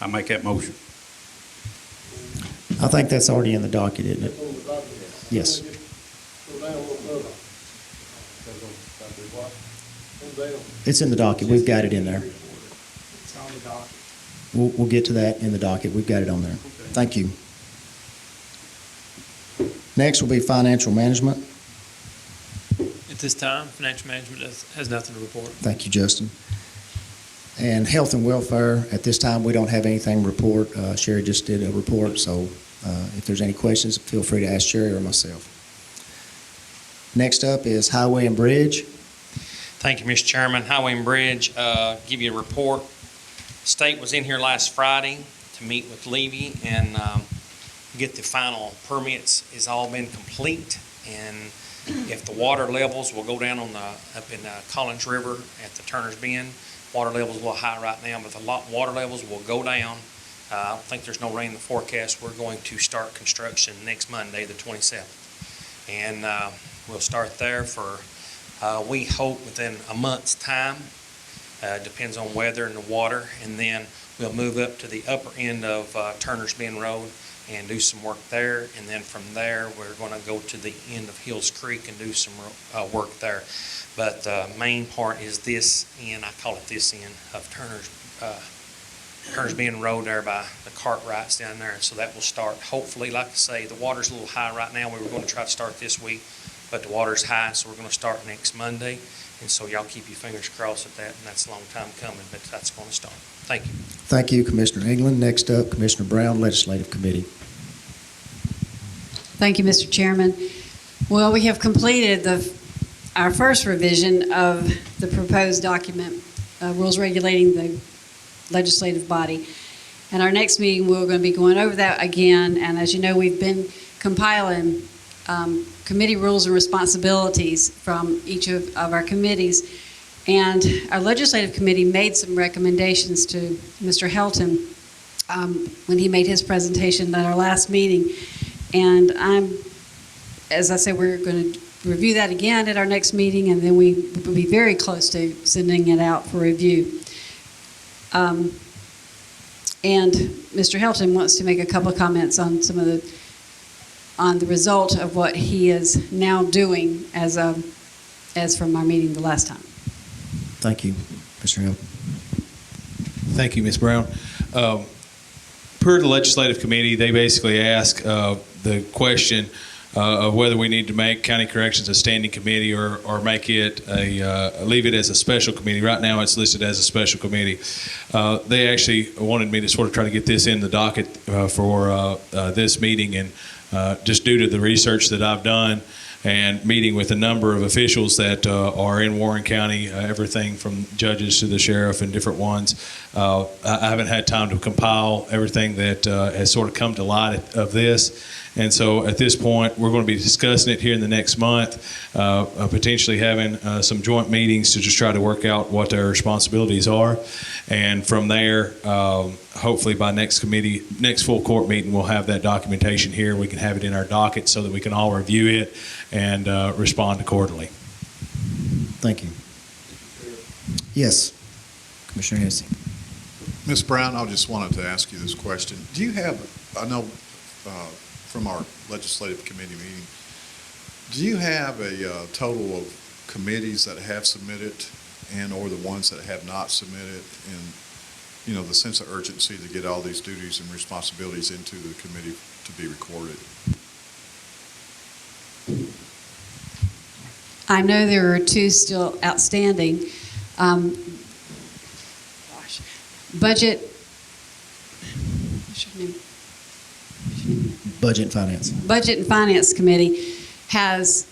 I make that motion. I think that's already in the docket, isn't it? Yes. It's in the docket. We've got it in there. It's on the docket. We'll get to that in the docket. We've got it on there. Thank you. Next will be Financial Management. At this time, Financial Management has nothing to report. Thank you, Justin. And Health and Welfare, at this time, we don't have anything to report. Sherry just did a report, so if there's any questions, feel free to ask Sherry or myself. Next up is Highway and Bridge. Thank you, Mr. Chairman. Highway and Bridge, give you a report. State was in here last Friday to meet with Levy and get the final permits. Has all been complete, and if the water levels will go down up in Collins River at the Turner's Bend, water levels a little high right now, but the water levels will go down. I don't think there's no rain in the forecast. We're going to start construction next Monday, the 27th, and we'll start there for we hope within a month's time. Depends on weather and the water, and then we'll move up to the upper end of Turner's Bend Road and do some work there, and then from there we're going to go to the end of Hills Creek and do some work there. But the main part is this end, I call it this end of Turner's Bend Road there by the Cartwrights down there. So that will start hopefully, like I say, the water's a little high right now. We were going to try to start this week, but the water's high, so we're going to start next Monday. And so y'all keep your fingers crossed at that, and that's a long time coming, but that's going to start. Thank you. Thank you, Commissioner England. Next up, Commissioner Brown, Legislative Committee. Thank you, Mr. Chairman. Well, we have completed our first revision of the proposed document, rules regulating the legislative body. And our next meeting, we're going to be going over that again. And as you know, we've been compiling committee rules and responsibilities from each of our committees. And our legislative committee made some recommendations to Mr. Helton when he made his presentation at our last meeting. And as I said, we're going to review that again at our next meeting, and then we will be very close to sending it out for review. And Mr. Helton wants to make a couple of comments on on the result of what he is now doing as from our meeting the last time. Thank you, Mr. Hill. Thank you, Ms. Brown. Per the legislative committee, they basically ask the question of whether we need to make county corrections a standing committee or make it leave it as a special committee. Right now, it's listed as a special committee. They actually wanted me to sort of try to get this in the docket for this meeting, and just due to the research that I've done and meeting with a number of officials that are in Warren County, everything from judges to the sheriff and different ones. I haven't had time to compile everything that has sort of come to light of this. And so at this point, we're going to be discussing it here in the next month, potentially having some joint meetings to just try to work out what their responsibilities are. And from there, hopefully by next full court meeting, we'll have that documentation here. We can have it in our docket so that we can all review it and respond accordingly. Thank you. Yes, Commissioner Hesse. Ms. Brown, I just wanted to ask you this question. Do you have, I know from our legislative committee meeting, do you have a total of committees that have submitted and or the ones that have not submitted, and the sense of urgency to get all these duties and responsibilities into the committee to be recorded? I know there are two still outstanding. Budget Budget and Finance. Budget and Finance Committee has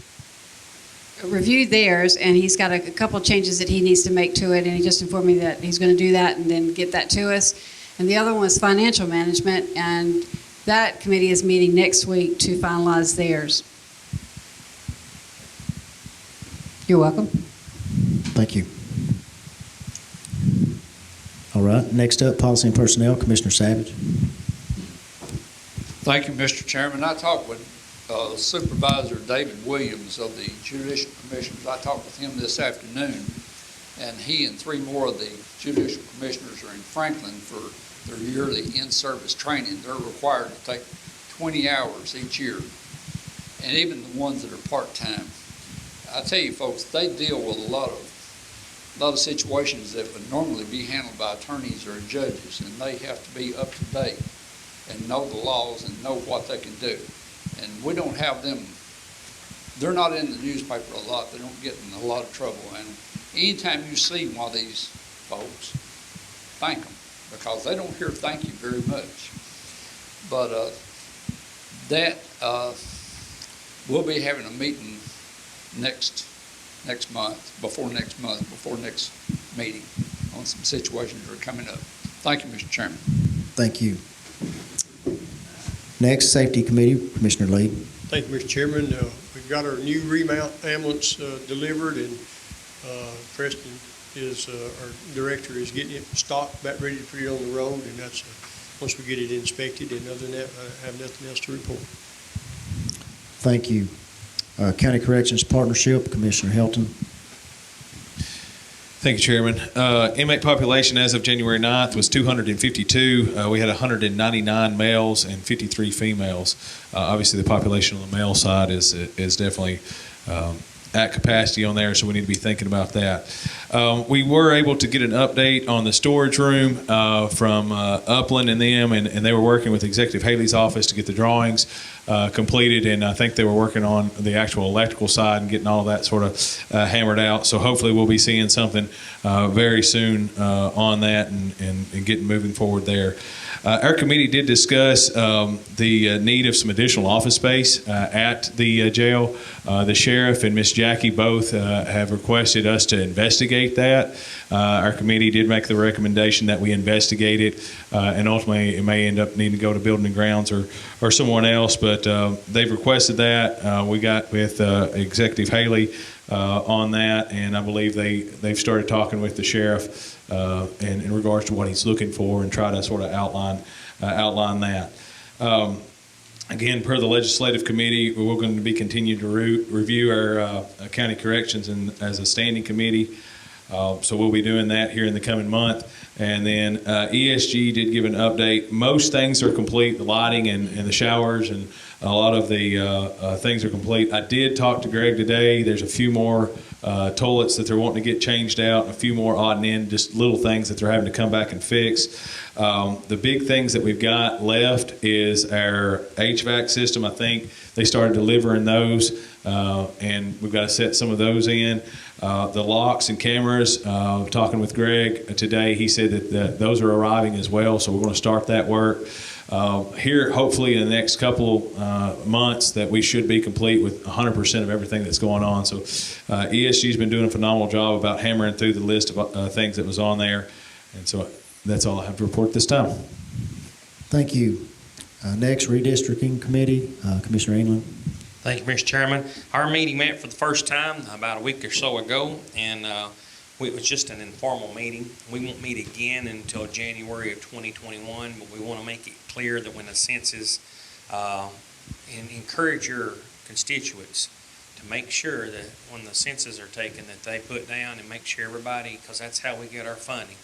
reviewed theirs, and he's got a couple of changes that he needs to make to it, and he just informed me that he's going to do that and then get that to us. And the other one is Financial Management, and that committee is meeting next week to finalize theirs. You're welcome. Thank you. All right, next up, Policy and Personnel, Commissioner Savage. Thank you, Mr. Chairman. I talked with Supervisor David Williams of the Judicial Commissioners. I talked with him this afternoon, and he and 3 more of the Judicial Commissioners are in Franklin for their yearly in-service training. They're required to take 20 hours each year, and even the ones that are part-time. I tell you, folks, they deal with a lot of situations that would normally be handled by attorneys or judges, and they have to be up to date and know the laws and know what they can do. And we don't have them, they're not in the newspaper a lot, they don't get in a lot of trouble. And anytime you see one of these folks, thank them, because they don't hear thank you very much. But we'll be having a meeting next before next meeting on some situations that are coming up. Thank you, Mr. Chairman. Thank you. Next, Safety Committee, Commissioner Lee. Thank you, Mr. Chairman. We've got our new remount ambulance delivered, and Preston our director is getting it stocked, about ready to put it on the road, and that's once we get it inspected. And other than that, I have nothing else to report. Thank you. County Corrections Partnership, Commissioner Helton. Thank you, Chairman. Inmate population as of January 9th was 252. We had 199 males and 53 females. Obviously, the population on the male side is definitely at capacity on there, so we need to be thinking about that. We were able to get an update on the storage room from Upland and them, and they were working with Executive Haley's office to get the drawings completed, and I think they were working on the actual electrical side and getting all of that sort of hammered out. So hopefully we'll be seeing something very soon on that and getting moving forward there. Our committee did discuss the need of some additional office space at the jail. The sheriff and Miss Jackie both have requested us to investigate that. Our committee did make the recommendation that we investigate it, and ultimately it may end up needing to go to Building and Grounds or someone else, but they've requested that. We got with Executive Haley on that, and I believe they've started talking with the sheriff in regards to what he's looking for and try to sort of outline that. Again, per the legislative committee, we're going to be continuing to review our county corrections as a standing committee. So we'll be doing that here in the coming month. And then ESG did give an update. Most things are complete, the lighting and the showers and a lot of the things are complete. I did talk to Greg today. There's a few more toilets that they're wanting to get changed out, a few more odd and end, just little things that they're having to come back and fix. The big things that we've got left is our HVAC system. I think they started delivering those, and we've got to set some of those in. The locks and cameras, talking with Greg today, he said that those are arriving as well, so we're going to start that work. Here, hopefully in the next couple months, that we should be complete with 100% of everything that's going on. So ESG's been doing a phenomenal job about hammering through the list of things that was on there. And so that's all I have to report this time. Thank you. Next, redistricting committee, Commissioner England. Thank you, Mr. Chairman. Our meeting met for the first time about a week or so ago, and it was just an informal meeting. We won't meet again until January of 2021, but we want to make it clear that when the census, and encourage your constituents to make sure that when the census are taken that they put down and make sure everybody, because that's how we get our funding.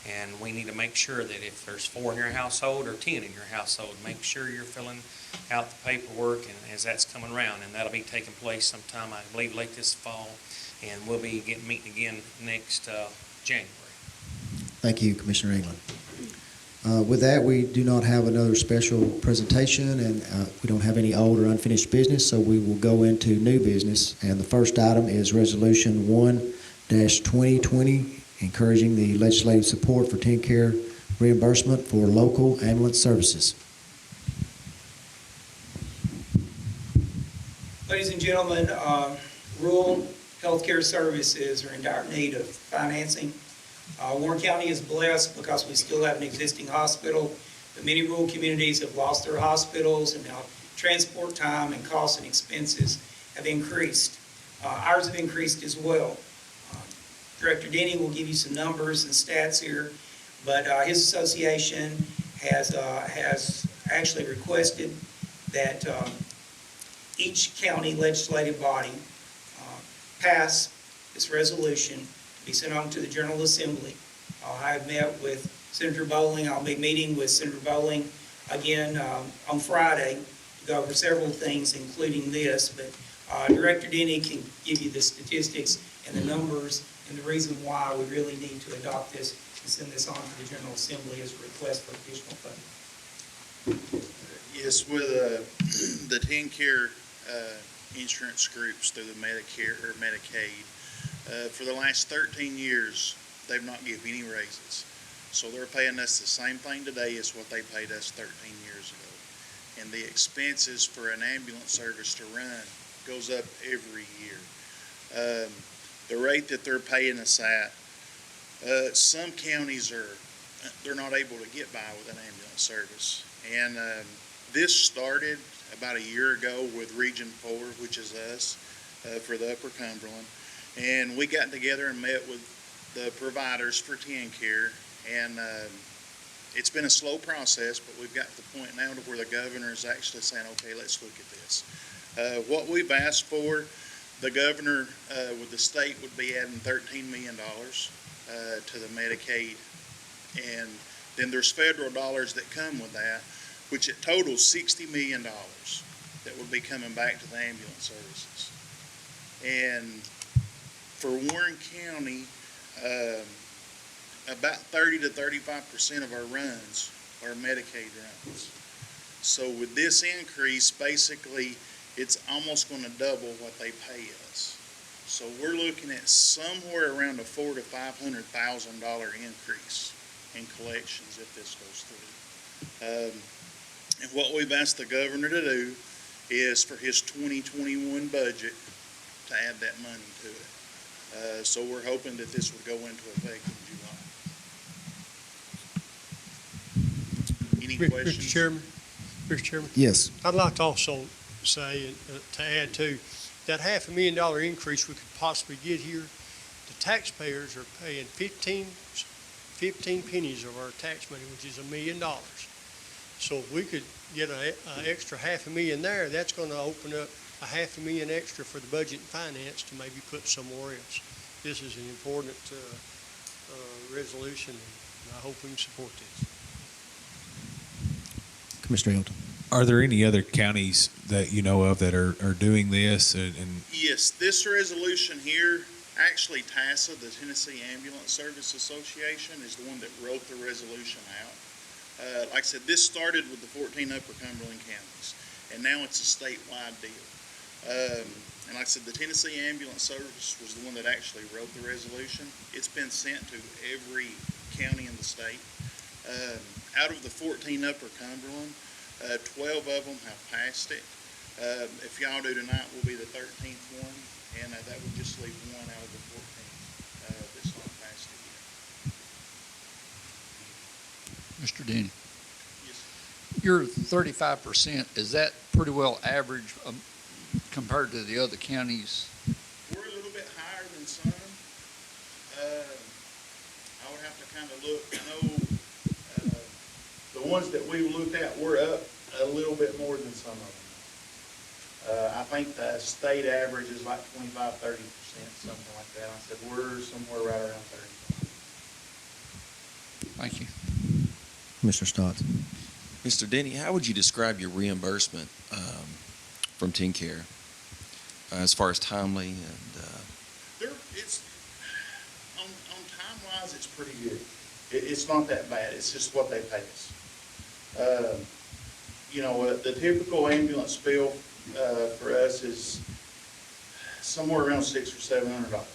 And we need to make sure that if there's 4 in your household or 10 in your household, make sure you're filling out the paperwork and as that's coming around. And that'll be taking place sometime, I believe, late this fall. And we'll be meeting again next January. Thank you, Commissioner England. With that, we do not have another special presentation, and we don't have any old or unfinished business, so we will go into new business. And the first item is Resolution 1-2020, encouraging the legislative support for TennCare reimbursement for local ambulance services. Ladies and gentlemen, rural healthcare services are in dire need of financing. Warren County is blessed because we still have an existing hospital, but many rural communities have lost their hospitals, and now transport time and costs and expenses have increased. Ours have increased as well. Director Denny will give you some numbers and stats here, but his association has actually requested that each county legislative body pass this resolution to be sent on to the General Assembly. I have met with Senator Bowling. I'll be meeting with Senator Bowling again on Friday to go over several things, including this, but Director Denny can give you the statistics and the numbers and the reason why we really need to adopt this and send this on to the General Assembly as a request for additional funding. Yes, with the TennCare insurance groups through the Medicare or Medicaid, for the last 13 years, they've not given any raises. So they're paying us the same thing today as what they paid us 13 years ago. And the expenses for an ambulance service to run goes up every year. The rate that they're paying us at, some counties they're not able to get by with an ambulance service. And this started about a year ago with Region 4, which is us, for the Upper Cumberland. And we got together and met with the providers for TennCare. And it's been a slow process, but we've got to the point now to where the governor is actually saying, okay, let's look at this. What we've asked for, the governor with the state would be adding $13 million to the Medicaid. And then there's federal dollars that come with that, which it totals $60 million that would be coming back to the ambulance services. And for Warren County, about 30 to 35% of our runs are Medicaid runs. So with this increase, basically, it's almost going to double what they pay us. So we're looking at somewhere around a $400,000 to $500,000 increase in collections if this goes through. And what we've asked the governor to do is for his 2021 budget to add that money to it. So we're hoping that this would go into effect in July. Any questions? Mr. Chairman? Yes. I'd like to also say, to add to, that $500,000 increase we could possibly get here, the taxpayers are paying 15 pennies of our tax money, which is $1 million. So if we could get an extra $500,000 there, that's going to open up $500,000 extra for the budget and finance to maybe put somewhere else. This is an important resolution, and I hope we can support this. Commissioner Hilton. Are there any other counties that you know of that are doing this? And Yes, this resolution here, actually TASA, the Tennessee Ambulance Service Association, is the one that wrote the resolution out. Like I said, this started with the 14 Upper Cumberland counties, and now it's a statewide deal. And like I said, the Tennessee Ambulance Service was the one that actually wrote the resolution. It's been sent to every county in the state. Out of the 14 Upper Cumberland, 12 of them have passed it. If y'all do tonight, we'll be the 13th one, and that would just leave one out of the 14 that's not passed it yet. Mr. Denny, Yes. your 35%, is that pretty well average compared to the other counties? We're a little bit higher than some. I would have to kind of look. I know the ones that we looked at, we're up a little bit more than some of them. I think the state average is like 25, 30%, something like that. I said we're somewhere right around 30. Thank you. Mr. Stotts. Mr. Denny, how would you describe your reimbursement from TennCare as far as timely and? It's on time wise, it's pretty good. It's not that bad. It's just what they pay us. The typical ambulance bill for us is somewhere around $600 or $700.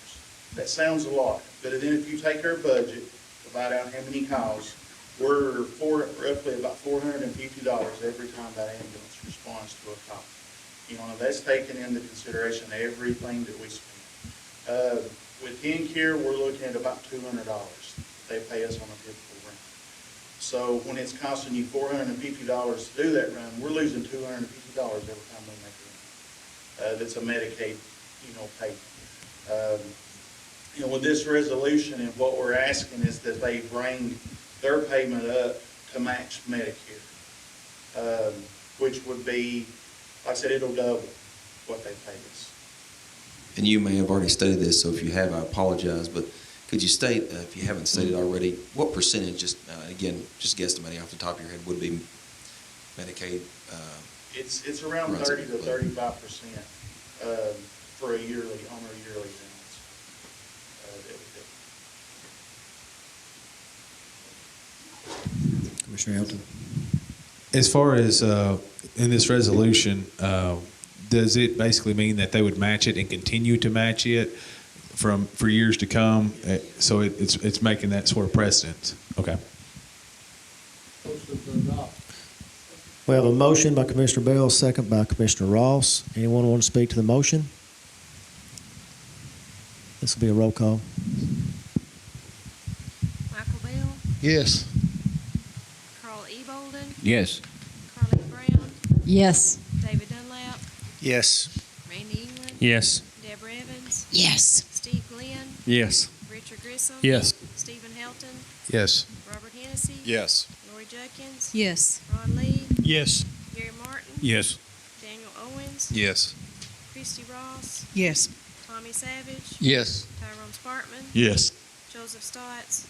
That sounds a lot, but then if you take our budget, divide out how many calls, we're roughly about $450 every time that ambulance responds to a call. That's taken into consideration everything that we spend. With TennCare, we're looking at about $200 they pay us on a typical run. So when it's costing you $450 to do that run, we're losing $250 every time we make a run. That's a Medicaid, payment. With this resolution, and what we're asking is that they bring their payment up to match Medicare, which would be, like I said, it'll double what they pay us. And you may have already stated this, so if you have, I apologize, but could you state, if you haven't stated already, what percentage, just guesstimating off the top of your head, would be Medicaid? It's around 30 to 35% for a yearly balance. Commissioner Hilton. as far as in this resolution, does it basically mean that they would match it and continue to match it for years to come? So it's making that sort of precedent. Okay. We have a motion by Commissioner Bell, second by Commissioner Ross. Anyone want to speak to the motion? This will be a roll call. Michael Bell, Yes. Carl E. Bolden, Yes. Carly Brown, Yes. David Dunlap, Yes. Randy England, Yes. Deborah Evans, Yes. Steve Glenn, Yes. Richard Grissom, Yes. Stephen Helton, Yes. Robert Hennessy, Yes. Lori Jutkins, Yes. Ron Lee, Yes. Gary Martin, Yes. Daniel Owens, Yes. Christy Ross, Yes. Tommy Savage, Yes. Tyrone Spartman, Yes. Joseph Stotts,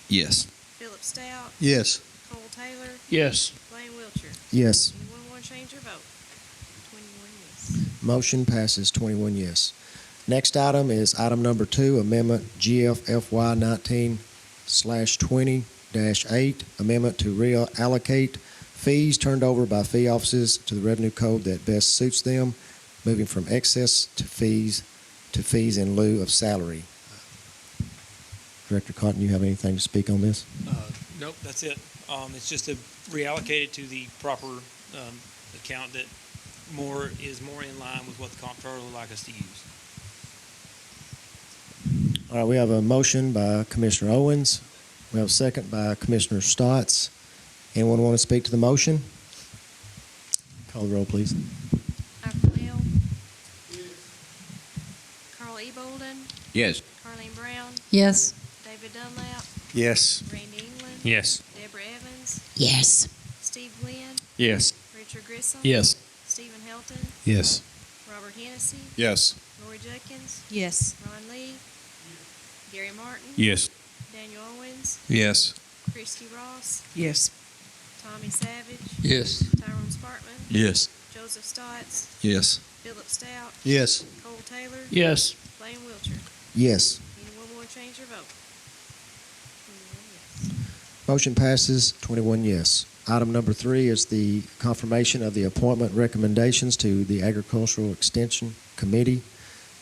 Yes. Philip Stout, Yes. Cole Taylor, Yes. Blaine Wiltshire. Yes. Anyone want to change their vote? 21 yes. Motion passes 21 yes. Next item is item number 2, Amendment GFFY 19/20-8, amendment to reallocate fees turned over by fee offices to the revenue code that best suits them, moving from excess to fees in lieu of salary. Director Cotton, you have anything to speak on this? Nope, that's it. It's just to reallocate it to the proper account that is more in line with what the comptroller would like us to use. All right, we have a motion by Commissioner Owens. We have a second by Commissioner Stotts. Anyone want to speak to the motion? Call the roll, please. Michael Bell. Carl E. Bolden. Yes. Carleen Brown. Yes. David Dunlap. Yes. Randy England. Yes. Deborah Evans. Yes. Steve Glenn. Yes. Richard Grissom. Yes. Stephen Helton. Yes. Robert Hennessy. Yes. Lori Judkins. Yes. Ron Lee. Gary Martin. Yes. Daniel Owens. Yes. Christy Ross. Yes. Tommy Savage. Yes. Tyrone Spartman. Yes. Joseph Stotts. Yes. Philip Stout. Yes. Cole Taylor. Yes. Blaine Wiltshire. Yes. Anyone want to change their vote? 21 yes. Motion passes 21 yes. Item number 3 is the confirmation of the appointment recommendations to the Agricultural Extension Committee.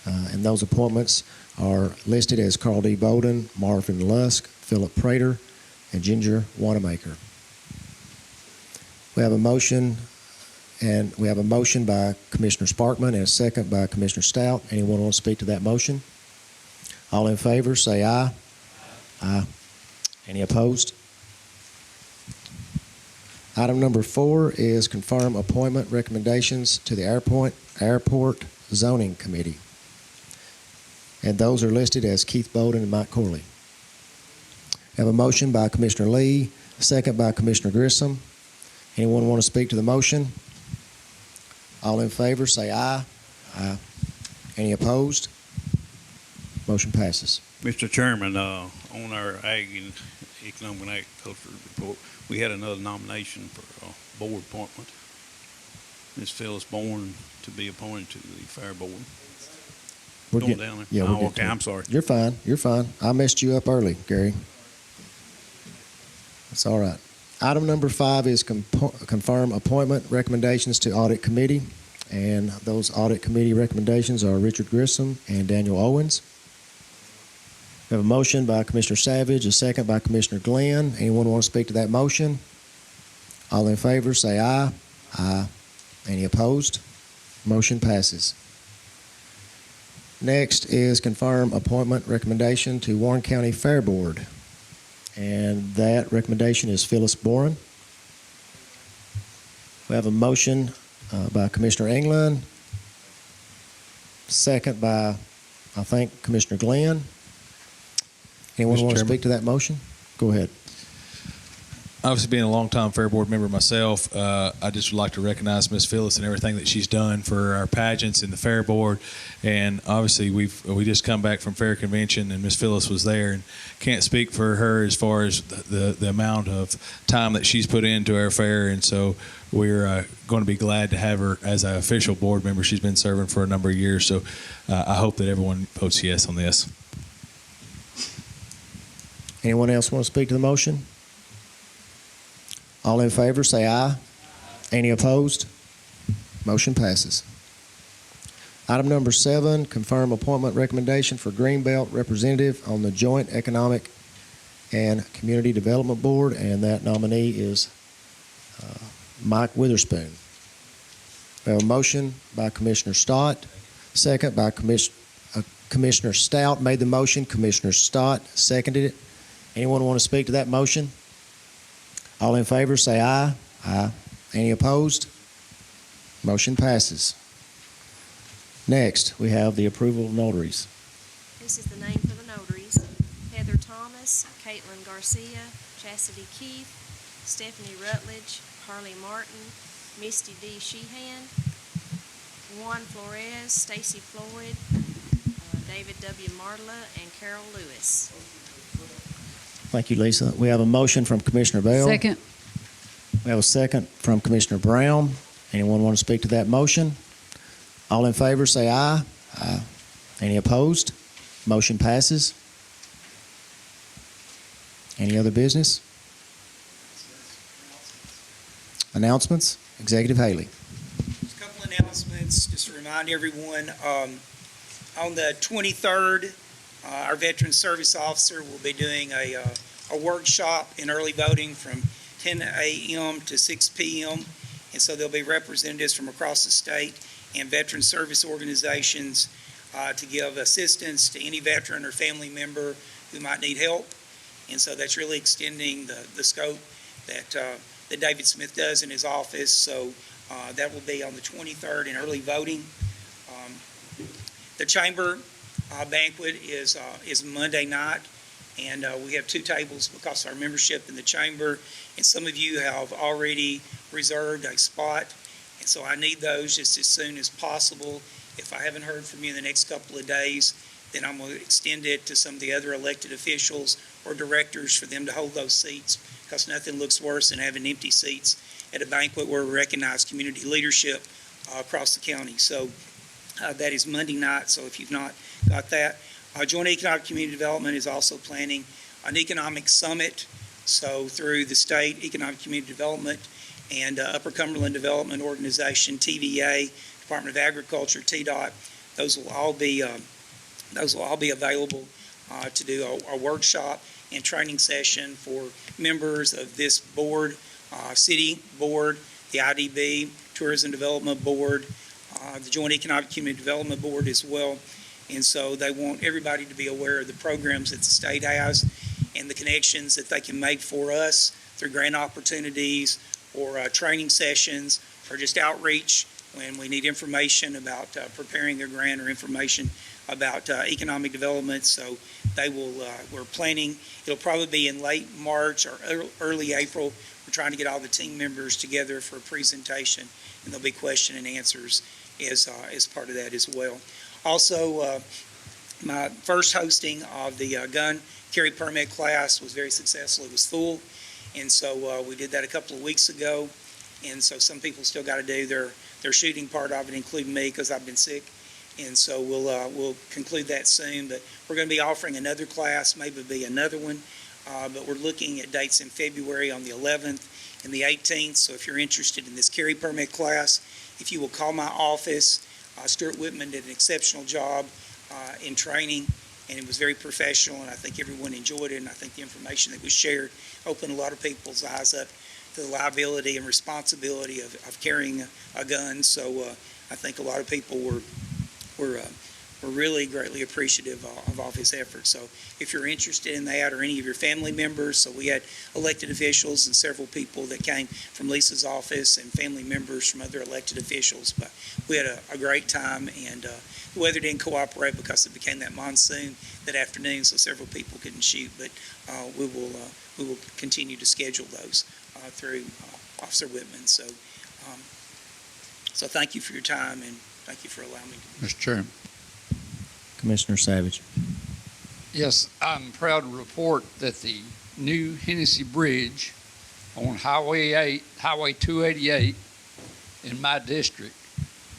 And those appointments are listed as Carl D. Bolden, Marvin Lusk, Philip Prater, and Ginger Wanamaker. We have a motion by Commissioner Sparkman and a second by Commissioner Stout. Anyone want to speak to that motion? All in favor, say aye. Aye. Any opposed? Item number 4 is confirm appointment recommendations to the Airport Zoning Committee. And those are listed as Keith Bolden and Mike Corley. We have a motion by Commissioner Lee, a second by Commissioner Grissom. Anyone want to speak to the motion? All in favor, say aye. Aye. Any opposed? Motion passes. Mr. Chairman, on our Ag and Economic and Agriculture report, we had another nomination for a board appointment. Ms. Phyllis Bourne to be appointed to the Fair Board. We're Going get- down there. Yeah, we're Oh, getting okay, to it. I'm sorry. You're fine. You're fine. I messed you up early, Gary. That's all right. Item number 5 is confirm appointment recommendations to Audit Committee. And those Audit Committee recommendations are Richard Grissom and Daniel Owens. We have a motion by Commissioner Savage, a second by Commissioner Glenn. Anyone want to speak to that motion? All in favor, say aye. Aye. Any opposed? Motion passes. Next is confirm appointment recommendation to Warren County Fair Board. And that recommendation is Phyllis Boren. We have a motion by Commissioner England, second by, I think, Commissioner Glenn. Anyone Mr. want to Chairman? speak to that motion? Go ahead. Obviously, being a longtime Fair Board member myself, I just would like to recognize Miss Phyllis and everything that she's done for our pageants and the Fair Board. And obviously, we just come back from Fair Convention, and Miss Phyllis was there, and can't speak for her as far as the amount of time that she's put into our fair. And so we're going to be glad to have her as an official board member. She's been serving for a number of years, so I hope that everyone votes yes on this. Anyone else want to speak to the motion? All in favor, say aye. Any opposed? Motion passes. Item number 7, confirm appointment recommendation for Greenbelt representative on the Joint Economic and Community Development Board, and that nominee is Mike Witherspoon. We have a motion by Commissioner Stott, second by Commissioner Stout made the motion. Commissioner Stott seconded it. Anyone want to speak to that motion? All in favor, say aye. Aye. Any opposed? Motion passes. Next, we have the approval of notaries. This is the name for the notaries: Heather Thomas, Caitlin Garcia, Chastity Keith, Stephanie Rutledge, Harley Martin, Misty D. Sheehan, Juan Flores, Stacy Floyd, David W. Martla, and Carol Lewis. Thank you, Lisa. We have a motion from Commissioner Bell. Second. We have a second from Commissioner Brown. Anyone want to speak to that motion? All in favor, say aye. Aye. Any opposed? Motion passes. Any other business? Announcements? Executive Haley. Just a couple announcements, just to remind everyone. On the 23rd, our Veteran Service Officer will be doing a a workshop in early voting from 10 a.m. to 6 p.m. And so there'll be representatives from across the state and veteran service organizations to give assistance to any veteran or family member who might need help. And so that's really extending the scope that David Smith does in his office. So that will be on the 23rd in early voting. The chamber banquet is Monday night, and we have 2 tables because of our membership in the chamber, and some of you have already reserved a spot, and so I need those just as soon as possible. If I haven't heard from you in the next couple of days, then I'm going to extend it to some of the other elected officials or directors for them to hold those seats, because nothing looks worse than having empty seats at a banquet where we recognize community leadership across the county. So that is Monday night, so if you've not got that. Joint Economic Community Development is also planning an economic summit, so through the State Economic Community Development and Upper Cumberland Development Organization, TVA, Department of Agriculture, TDOT, those will all be available to do a workshop and training session for members of this board, city board, the IDB, Tourism Development Board, the Joint Economic Community Development Board as well. And so they want everybody to be aware of the programs that the state has and the connections that they can make for us through grant opportunities or training sessions or just outreach when we need information about preparing their grant or information about economic development. So they will, we're planning, it'll probably be in late March or early April. We're trying to get all the team members together for a presentation, and there'll be question and answers as part of that as well. Also, my first hosting of the gun carry permit class was very successful. It was full, and so we did that a couple of weeks ago. And so some people still got to do their shooting part of it, including me, because I've been sick. And so we'll conclude that soon. But we're going to be offering another class, maybe be another one. But we're looking at dates in February on the 11th and the 18th. So if you're interested in this carry permit class, if you will call my office. Stuart Whitman did an exceptional job in training, and it was very professional, and I think everyone enjoyed it, and I think the information that was shared opened a lot of people's eyes up to the liability and responsibility of carrying a gun. So I think a lot of people were really greatly appreciative of all his efforts. So if you're interested in that, or any of your family members, so we had elected officials and several people that came from Lisa's office and family members from other elected officials, but we had a great time, and the weather didn't cooperate because it became that monsoon that afternoon, so several people couldn't shoot, but we will continue to schedule those through Officer Whitman. So thank you for your time, and thank you for allowing me to. Mr. Chairman. Commissioner Savage. Yes, I'm proud to report that the new Hennessy Bridge on Highway 288 in my district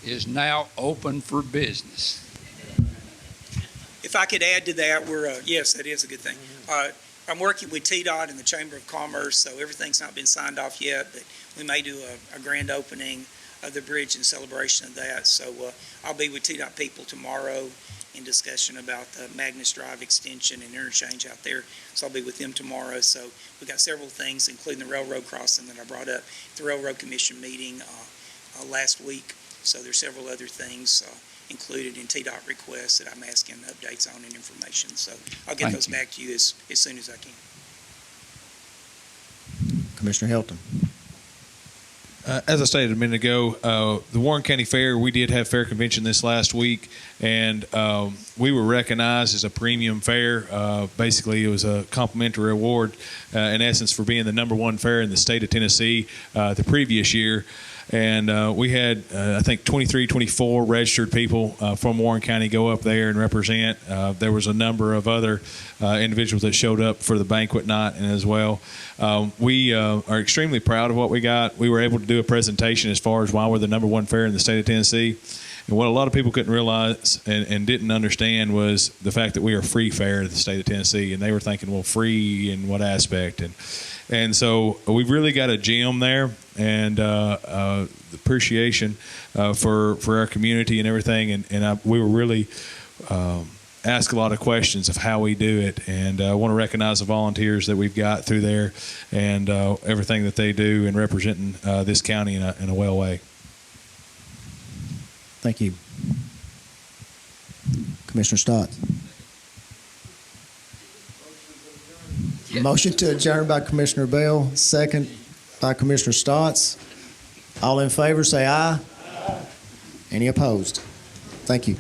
is now open for business. If I could add to that, yes, that is a good thing. I'm working with TDOT and the Chamber of Commerce, so everything's not been signed off yet, but we may do a grand opening of the bridge in celebration of that. So I'll be with TDOT people tomorrow in discussion about the Magnus Drive extension and interchange out there. So I'll be with them tomorrow. So we've got several things, including the railroad crossing that I brought up at the Railroad Commission meeting last week. So there's several other things included in TDOT requests that I'm asking updates on and information. So I'll get those back to you as soon as I can. Commissioner Helton. As I stated a minute ago, the Warren County Fair, we did have fair convention this last week, and we were recognized as a premium fair. Basically, it was a complimentary award, in essence, for being the #1 fair in the state of Tennessee the previous year. And we had, I think, 23, 24 registered people from Warren County go up there and represent. There was a number of other individuals that showed up for the banquet night and as well. We are extremely proud of what we got. We were able to do a presentation as far as why we're the #1 fair in the state of Tennessee. And what a lot of people couldn't realize and didn't understand was the fact that we are free fair in the state of Tennessee. And they were thinking, well, free in what aspect? And so we've really got a gem there, and appreciation for our community and everything. And we were really ask a lot of questions of how we do it, and I want to recognize the volunteers that we've got through there and everything that they do in representing this county in a well way. Thank you. Commissioner Stott. Motion to adjourn by Commissioner Bell, second by Commissioner Stotts. All in favor, say aye. Any opposed? Thank you.